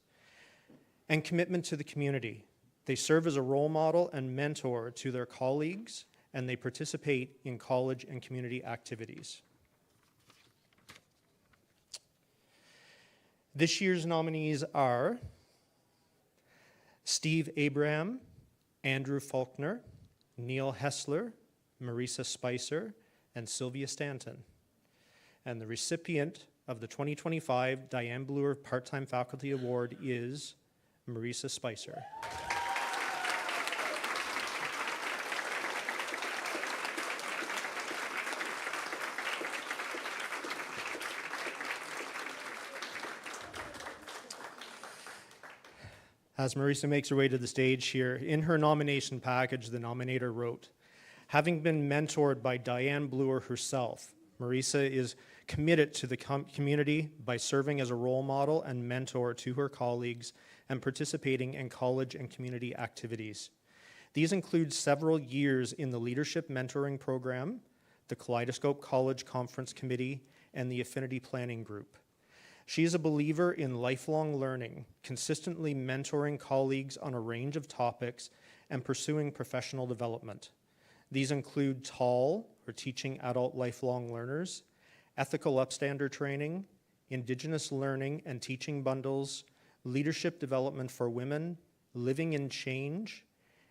And commitment to the community. They serve as a role model and mentor to their colleagues, and they participate in college and community activities. This year's nominees are Steve Abraham, Andrew Faulkner, Neil Hessler, Marisa Spicer, and Sylvia Stanton. And the recipient of the 2025 Diane Bloor Part-Time Faculty Award is Marisa Spicer. As Marisa makes her way to the stage here, in her nomination package, the nominator wrote, "Having been mentored by Diane Bloor herself, Marisa is committed to the community by serving as a role model and mentor to her colleagues and participating in college and community activities. These include several years in the Leadership Mentoring Program, the Kaleidoscope College Conference Committee, and the Affinity Planning Group. She is a believer in lifelong learning, consistently mentoring colleagues on a range of topics and pursuing professional development. These include TAL, or Teaching Adult Lifelong Learners, Ethical Upstander Training, Indigenous Learning and Teaching Bundles, Leadership Development for Women, Living in Change,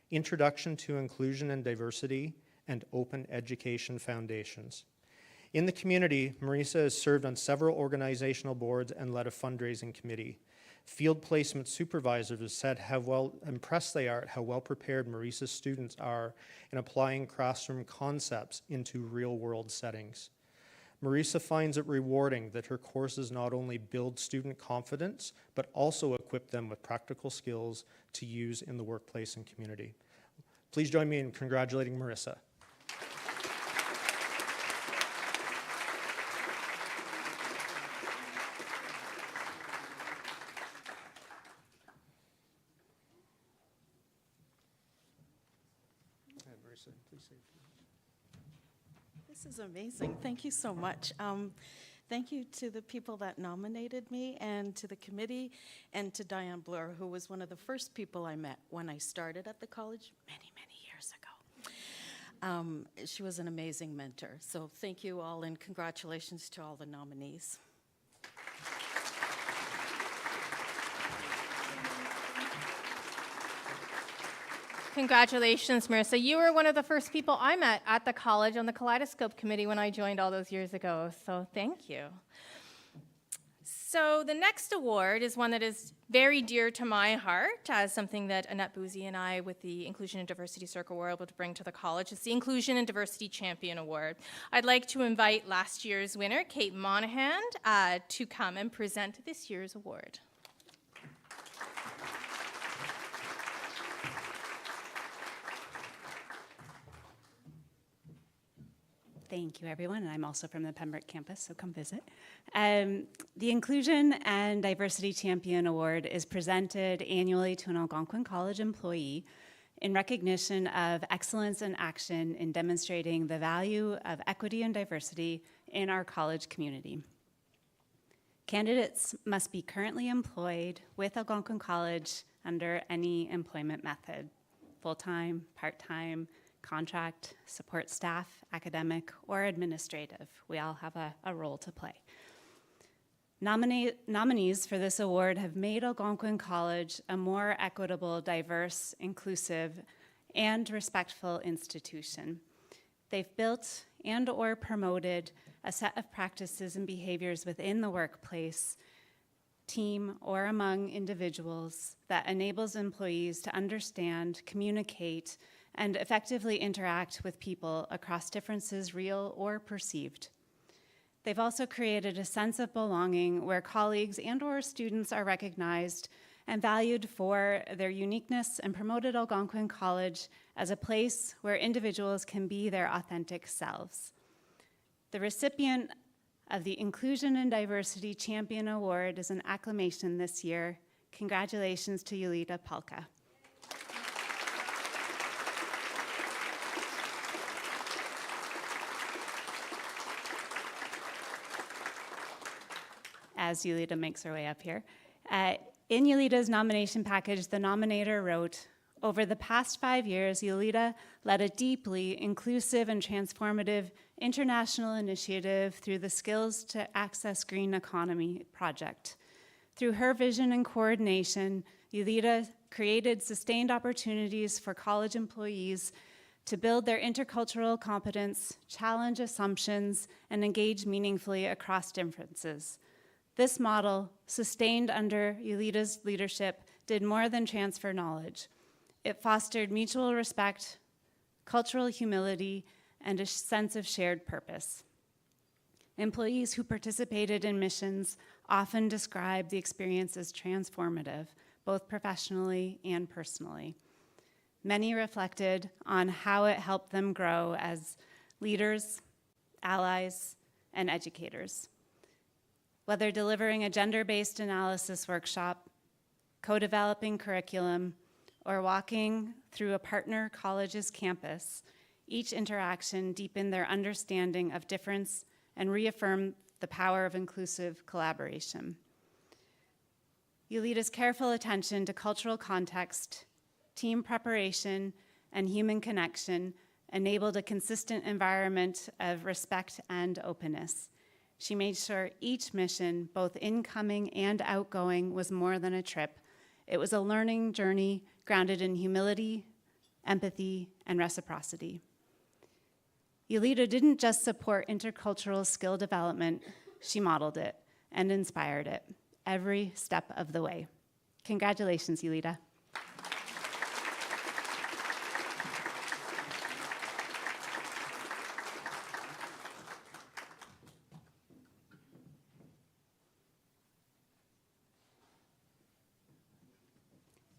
Introduction to Inclusion and Diversity, and Open Education Foundations. In the community, Marisa has served on several organizational boards and led a fundraising committee. Field placement supervisors have said how well impressed they are at how well prepared Marisa's students are in applying classroom concepts into real-world settings. Marisa finds it rewarding that her courses not only build student confidence, but also equip them with practical skills to use in the workplace and community. Please join me in congratulating Marisa. This is amazing. Thank you so much. Thank you to the people that nominated me and to the committee and to Diane Bloor, who was one of the first people I met when I started at the college many, many years ago. She was an amazing mentor. So thank you all and congratulations to all the nominees. Congratulations, Marissa. You were one of the first people I met at the college on the Kaleidoscope Committee when I joined all those years ago, so thank you. So the next award is one that is very dear to my heart, as something that Annette Boozy and I with the Inclusion and Diversity Circle were able to bring to the college. It's the Inclusion and Diversity Champion Award. I'd like to invite last year's winner, Kate Monahan, to come and present this year's award. Thank you, everyone, and I'm also from the Pembroke campus, so come visit. The Inclusion and Diversity Champion Award is presented annually to an Algonquin College employee in recognition of excellence in action in demonstrating the value of equity and diversity in our college community. Candidates must be currently employed with Algonquin College under any employment method, full-time, part-time, contract, support staff, academic, or administrative. We all have a role to play. Nominees for this award have made Algonquin College a more equitable, diverse, inclusive, and respectful institution. They've built and or promoted a set of practices and behaviors within the workplace, team, or among individuals that enables employees to understand, communicate, and effectively interact with people across differences, real or perceived. They've also created a sense of belonging where colleagues and or students are recognized and valued for their uniqueness and promoted Algonquin College as a place where individuals can be their authentic selves. The recipient of the Inclusion and Diversity Champion Award is an acclamation this year. Congratulations to Yulita Palka. As Yulita makes her way up here. In Yulita's nomination package, the nominator wrote, "Over the past 5 years, Yulita led a deeply inclusive and transformative international initiative through the Skills to Access Green Economy project. Through her vision and coordination, Yulita created sustained opportunities for college employees to build their intercultural competence, challenge assumptions, and engage meaningfully across differences. This model, sustained under Yulita's leadership, did more than transfer knowledge. It fostered mutual respect, cultural humility, and a sense of shared purpose. Employees who participated in missions often describe the experience as transformative, both professionally and personally. Many reflected on how it helped them grow as leaders, allies, and educators. Whether delivering a gender-based analysis workshop, co-developing curriculum, or walking through a partner college's campus, each interaction deepened their understanding of difference and reaffirmed the power of inclusive collaboration. Yulita's careful attention to cultural context, team preparation, and human connection enabled a consistent environment of respect and openness. She made sure each mission, both incoming and outgoing, was more than a trip. It was a learning journey grounded in humility, empathy, and reciprocity. Yulita didn't just support intercultural skill development, she modeled it and inspired it every step of the way. Congratulations, Yulita.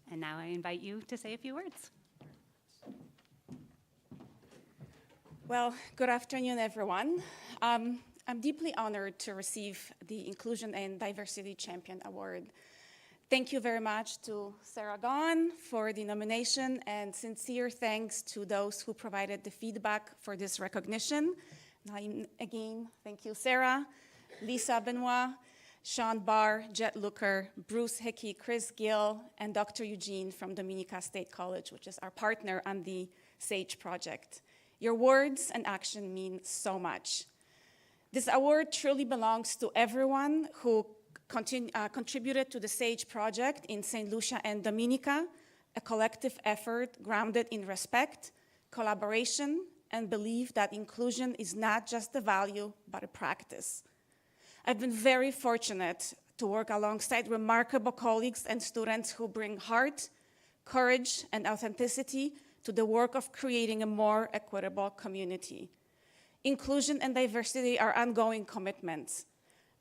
And now I invite you to say a few words. Well, good afternoon, everyone. I'm deeply honored to receive the Inclusion and Diversity Champion Award. Thank you very much to Sarah Gahn for the nomination, and sincere thanks to those who provided the feedback for this recognition. And again, thank you, Sarah, Lisa Benoit, Sean Barr, Jet Looker, Bruce Hickey, Chris Gill, and Dr. Eugene from Dominica State College, which is our partner on the SAGE project. Your words and action mean so much. This award truly belongs to everyone who contributed to the SAGE project in St. Lucia and Dominica, a collective effort grounded in respect, collaboration, and belief that inclusion is not just a value, but a practice. I've been very fortunate to work alongside remarkable colleagues and students who bring heart, courage, and authenticity to the work of creating a more equitable community. Inclusion and diversity are ongoing commitments.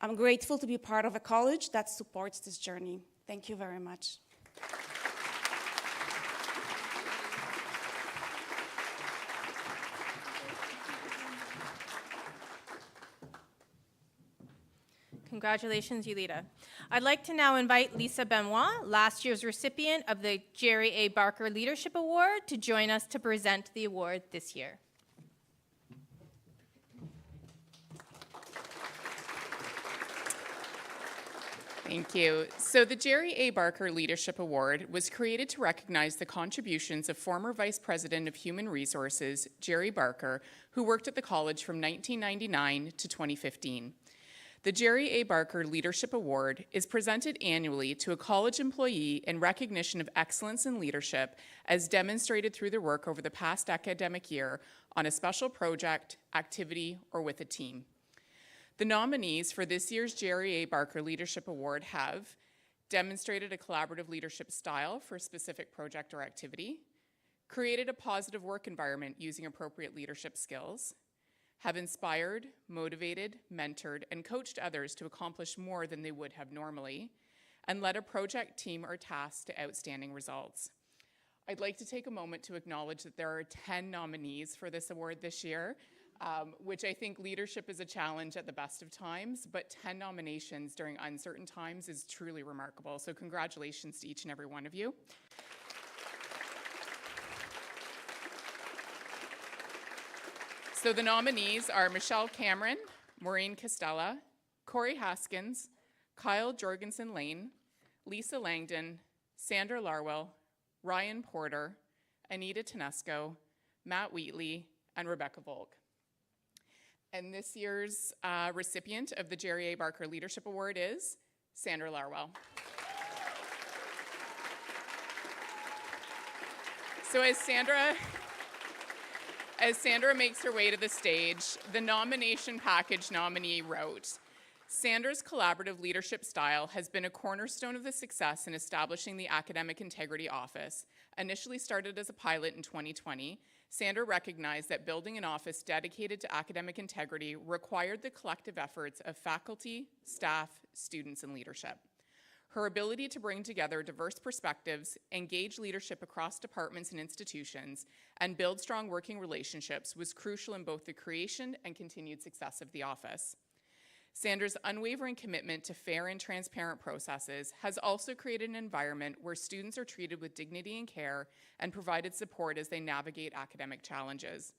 I'm grateful to be part of a college that supports this journey. Thank you very much. Congratulations, Yulita. I'd like to now invite Lisa Benoit, last year's recipient of the Jerry A. Barker Leadership Award, to join us to present the award this year. Thank you. So the Jerry A. Barker Leadership Award was created to recognize the contributions of former Vice President of Human Resources, Jerry Barker, who worked at the college from 1999 to 2015. The Jerry A. Barker Leadership Award is presented annually to a college employee in recognition of excellence in leadership as demonstrated through their work over the past academic year on a special project, activity, or with a team. The nominees for this year's Jerry A. Barker Leadership Award have demonstrated a collaborative leadership style for a specific project or activity, created a positive work environment using appropriate leadership skills, have inspired, motivated, mentored, and coached others to accomplish more than they would have normally, and led a project, team, or task to outstanding results. I'd like to take a moment to acknowledge that there are 10 nominees for this award this year, which I think leadership is a challenge at the best of times, but 10 nominations during uncertain times is truly remarkable. So congratulations to each and every one of you. So the nominees are Michelle Cameron, Maureen Costella, Corey Haskins, Kyle Jorgensen-Lane, Lisa Langdon, Sandra Larwell, Ryan Porter, Anita Tedesco, Matt Wheatley, and Rebecca Volk. And this year's recipient of the Jerry A. Barker Leadership Award is Sandra Larwell. So as Sandra makes her way to the stage, the nomination package nominee wrote, Sandra's collaborative leadership style has been a cornerstone of the success in establishing the Academic Integrity Office. Initially started as a pilot in 2020, Sandra recognized that building an office dedicated to academic integrity required the collective efforts of faculty, staff, students, and leadership. Her ability to bring together diverse perspectives, engage leadership across departments and institutions, and build strong working relationships was crucial in both the creation and continued success of the office. Sandra's unwavering commitment to fair and transparent processes has also created an environment where students are treated with dignity and care and provided support as they navigate academic challenges.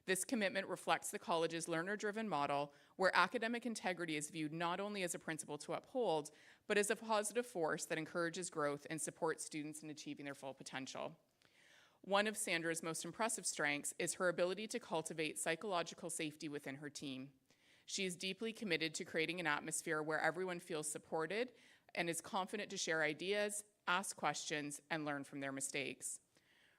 This commitment reflects the college's learner-driven model, where academic integrity is viewed not only as a principle to uphold, but as a positive force that encourages growth and supports students in achieving their full potential. One of Sandra's most impressive strengths is her ability to cultivate psychological safety within her team. She is deeply committed to creating an atmosphere where everyone feels supported and is confident to share ideas, ask questions, and learn from their mistakes.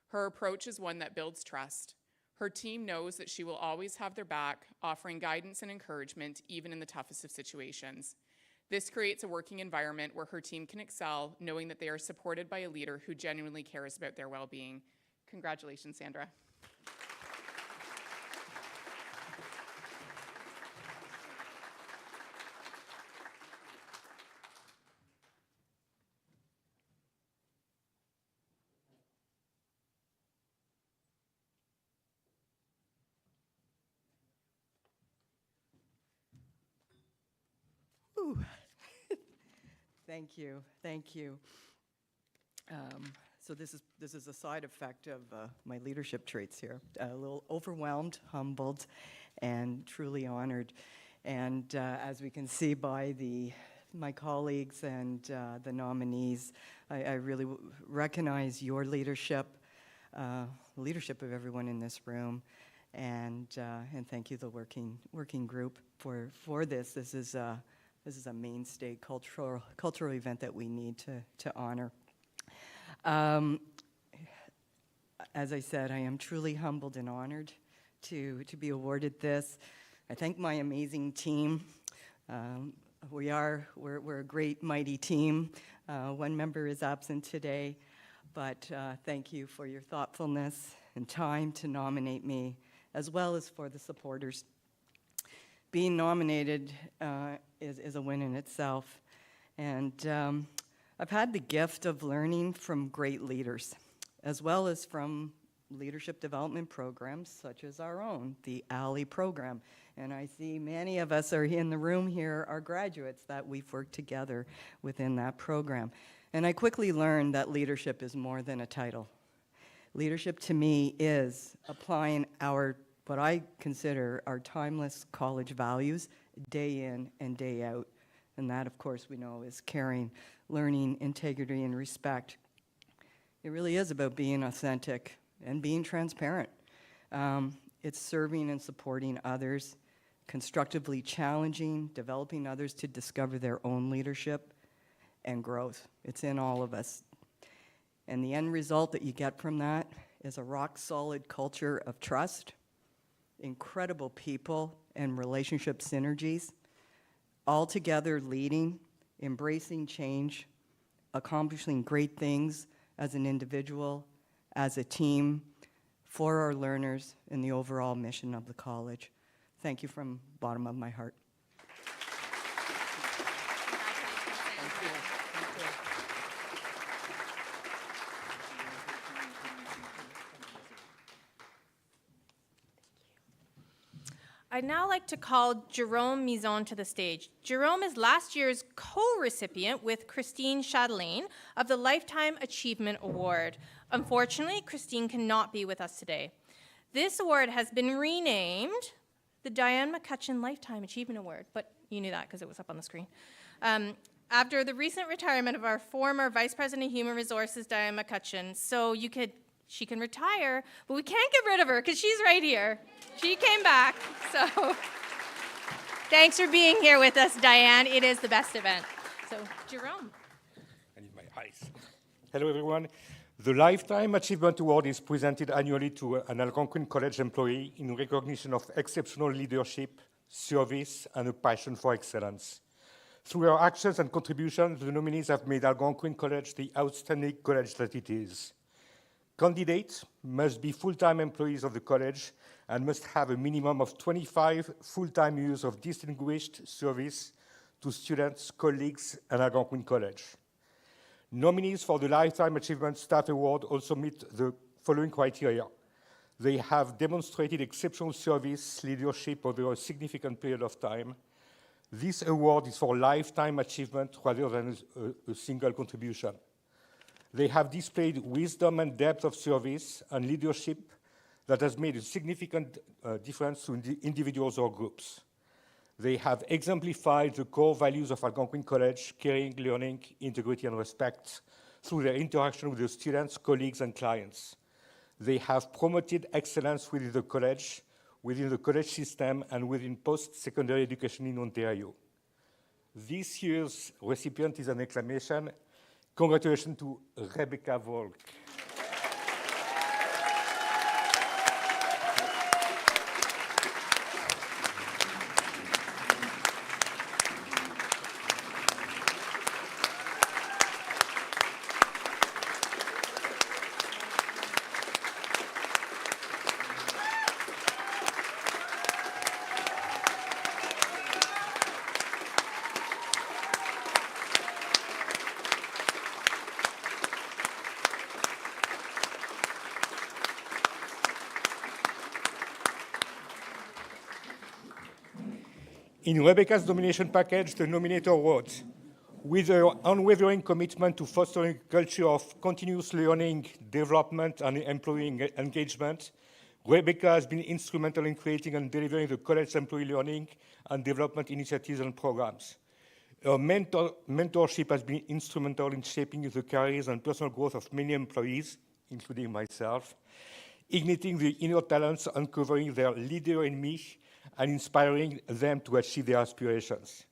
Her approach is one that builds trust. Her team knows that she will always have their back, offering guidance and encouragement even in the toughest of situations. This creates a working environment where her team can excel, knowing that they are supported by a leader who genuinely cares about their well-being. Congratulations, Sandra. Ooh. Thank you, thank you. So this is a side effect of my leadership traits here. A little overwhelmed, humbled, and truly honored. And as we can see by my colleagues and the nominees, I really recognize your leadership, leadership of everyone in this room, and thank you, the working group, for this. This is a mainstay cultural event that we need to honor. as I said, I am truly humbled and honored to be awarded this. I thank my amazing team. We're a great, mighty team. One member is absent today, but thank you for your thoughtfulness and time to nominate me, as well as for the supporters. Being nominated is a win in itself. And I've had the gift of learning from great leaders, as well as from leadership development programs such as our own, the ALI program. And I see many of us are in the room here are graduates that we've worked together within that program. And I quickly learned that leadership is more than a title. Leadership to me is applying what I consider our timeless college values day in and day out. And that, of course, we know is caring, learning, integrity, and respect. It really is about being authentic and being transparent. It's serving and supporting others, constructively challenging, developing others to discover their own leadership and growth. It's in all of us. And the end result that you get from that is a rock-solid culture of trust, incredible people and relationship synergies, all together leading, embracing change, accomplishing great things as an individual, as a team, for our learners and the overall mission of the college. Thank you from the bottom of my heart. I'd now like to call Jerome Mizon to the stage. Jerome is last year's co-recipient with Christine Chatelain of the Lifetime Achievement Award. Unfortunately, Christine cannot be with us today. This award has been renamed the Diane McCutcheon Lifetime Achievement Award, but you knew that because it was up on the screen. After the recent retirement of our former Vice President of Human Resources, Diane McCutcheon, she can retire, but we can't get rid of her because she's right here. She came back, so thanks for being here with us, Diane. It is the best event. So, Jerome. I need my eyes. Hello, everyone. The Lifetime Achievement Award is presented annually to an Algonquin College employee in recognition of exceptional leadership, service, and a passion for excellence. Through our actions and contributions, the nominees have made Algonquin College the outstanding college that it is. Candidates must be full-time employees of the college and must have a minimum of 25 full-time years of distinguished service to students, colleagues, and Algonquin College. Nominees for the Lifetime Achievement Staff Award also meet the following criteria. They have demonstrated exceptional service leadership over a significant period of time. This award is for lifetime achievement rather than a single contribution. They have displayed wisdom and depth of service and leadership that has made a significant difference to individuals or groups. They have exemplified the core values of Algonquin College: caring, learning, integrity, and respect through their interaction with the students, colleagues, and clients. They have promoted excellence within the college system, and within post-secondary education in Ontario. This year's recipient is an acclamation. Congratulations to Rebecca Volk. In Rebecca's nomination package, the nominator wrote, "With her unwavering commitment to fostering a culture of continuous learning, development, and employee engagement, Rebecca has been instrumental in creating and delivering the college employee learning and development initiatives and programs. Her mentorship has been instrumental in shaping the careers and personal growth of many employees, including myself, igniting the inner talents, uncovering their leader in me, and inspiring them to achieve their aspirations.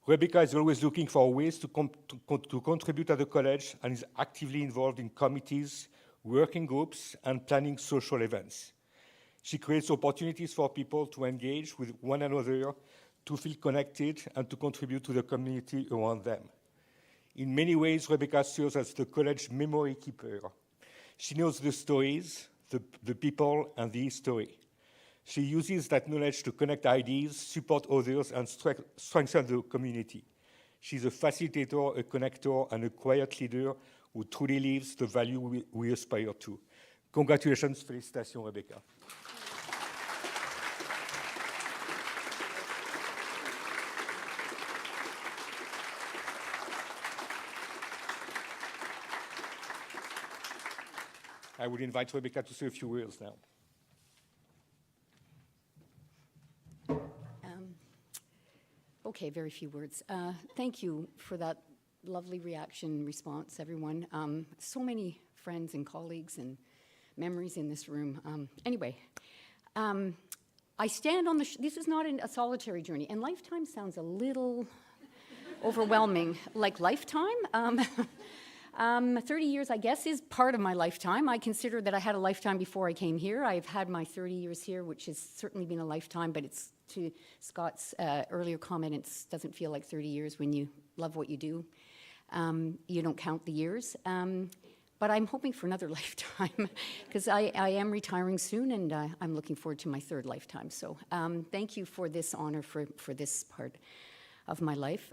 Rebecca is always looking for ways to contribute at the college and is actively involved in committees, working groups, and planning social events. She creates opportunities for people to engage with one another, to feel connected, and to contribute to the community around them. In many ways, Rebecca serves as the college memory keeper. She knows the stories, the people, and the history. She uses that knowledge to connect ideas, support others, and strengthen the community. She's a facilitator, a connector, and a quiet leader who truly lives the value we aspire to. Congratulations, félicitations, Rebecca. I would invite Rebecca to say a few words now. Okay, very few words. Thank you for that lovely reaction response, everyone. So many friends and colleagues and memories in this room. Anyway, I stand on the, this is not a solitary journey, and lifetime sounds a little overwhelming, like lifetime. 30 years, I guess, is part of my lifetime. I consider that I had a lifetime before I came here. I've had my 30 years here, which has certainly been a lifetime, but it's, to Scott's earlier comment, it doesn't feel like 30 years when you love what you do. You don't count the years. But I'm hoping for another lifetime because I am retiring soon, and I'm looking forward to my third lifetime. So thank you for this honor for this part of my life.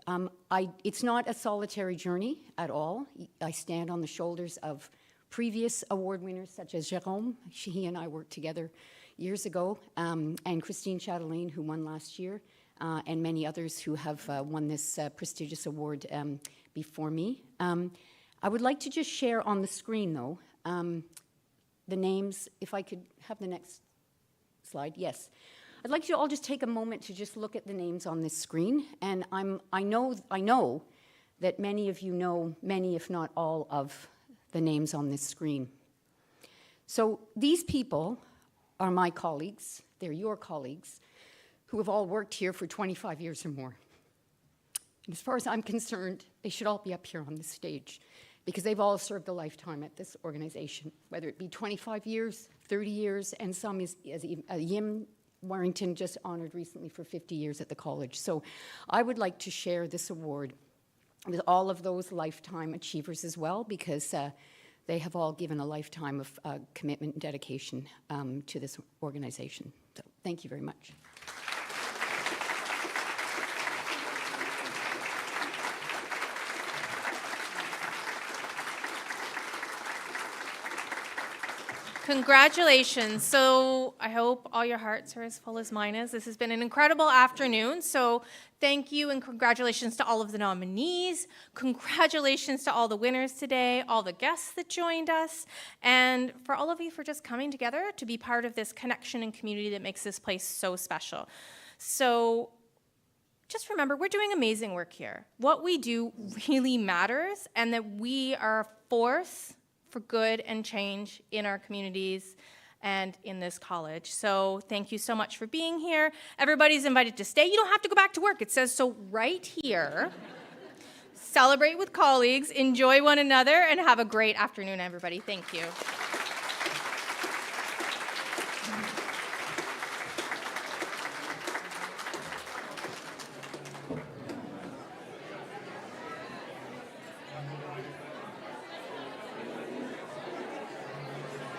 It's not a solitary journey at all. I stand on the shoulders of previous award winners such as Jérôme. He and I worked together years ago, and Christine Chatelain, who won last year, and many others who have won this prestigious award before me. I would like to just share on the screen, though, the names. If I could have the next slide. Yes. I'd like you to all just take a moment to just look at the names on this screen. And I know that many of you know many, if not all, of the names on this screen. So these people are my colleagues. They're your colleagues who have all worked here for 25 years or more. And as far as I'm concerned, they should all be up here on the stage because they've all served a lifetime at this organization, whether it be 25 years, 30 years, and some as Yim Warrington just honored recently for 50 years at the college. So I would like to share this award with all of those lifetime achievers as well, because they have all given a lifetime of commitment and dedication to this organization. So thank you very much. Congratulations. So I hope all your hearts are as full as mine is. This has been an incredible afternoon. So thank you and congratulations to all of the nominees. Congratulations to all the winners today, all the guests that joined us, and for all of you for just coming together to be part of this connection and community that makes this place so special. So just remember, we're doing amazing work here. What we do really matters, and that we are a force for good and change in our communities and in this college. So thank you so much for being here. Everybody's invited to stay. You don't have to go back to work. It says so right here. Celebrate with colleagues, enjoy one another, and have a great afternoon, everybody. Thank you.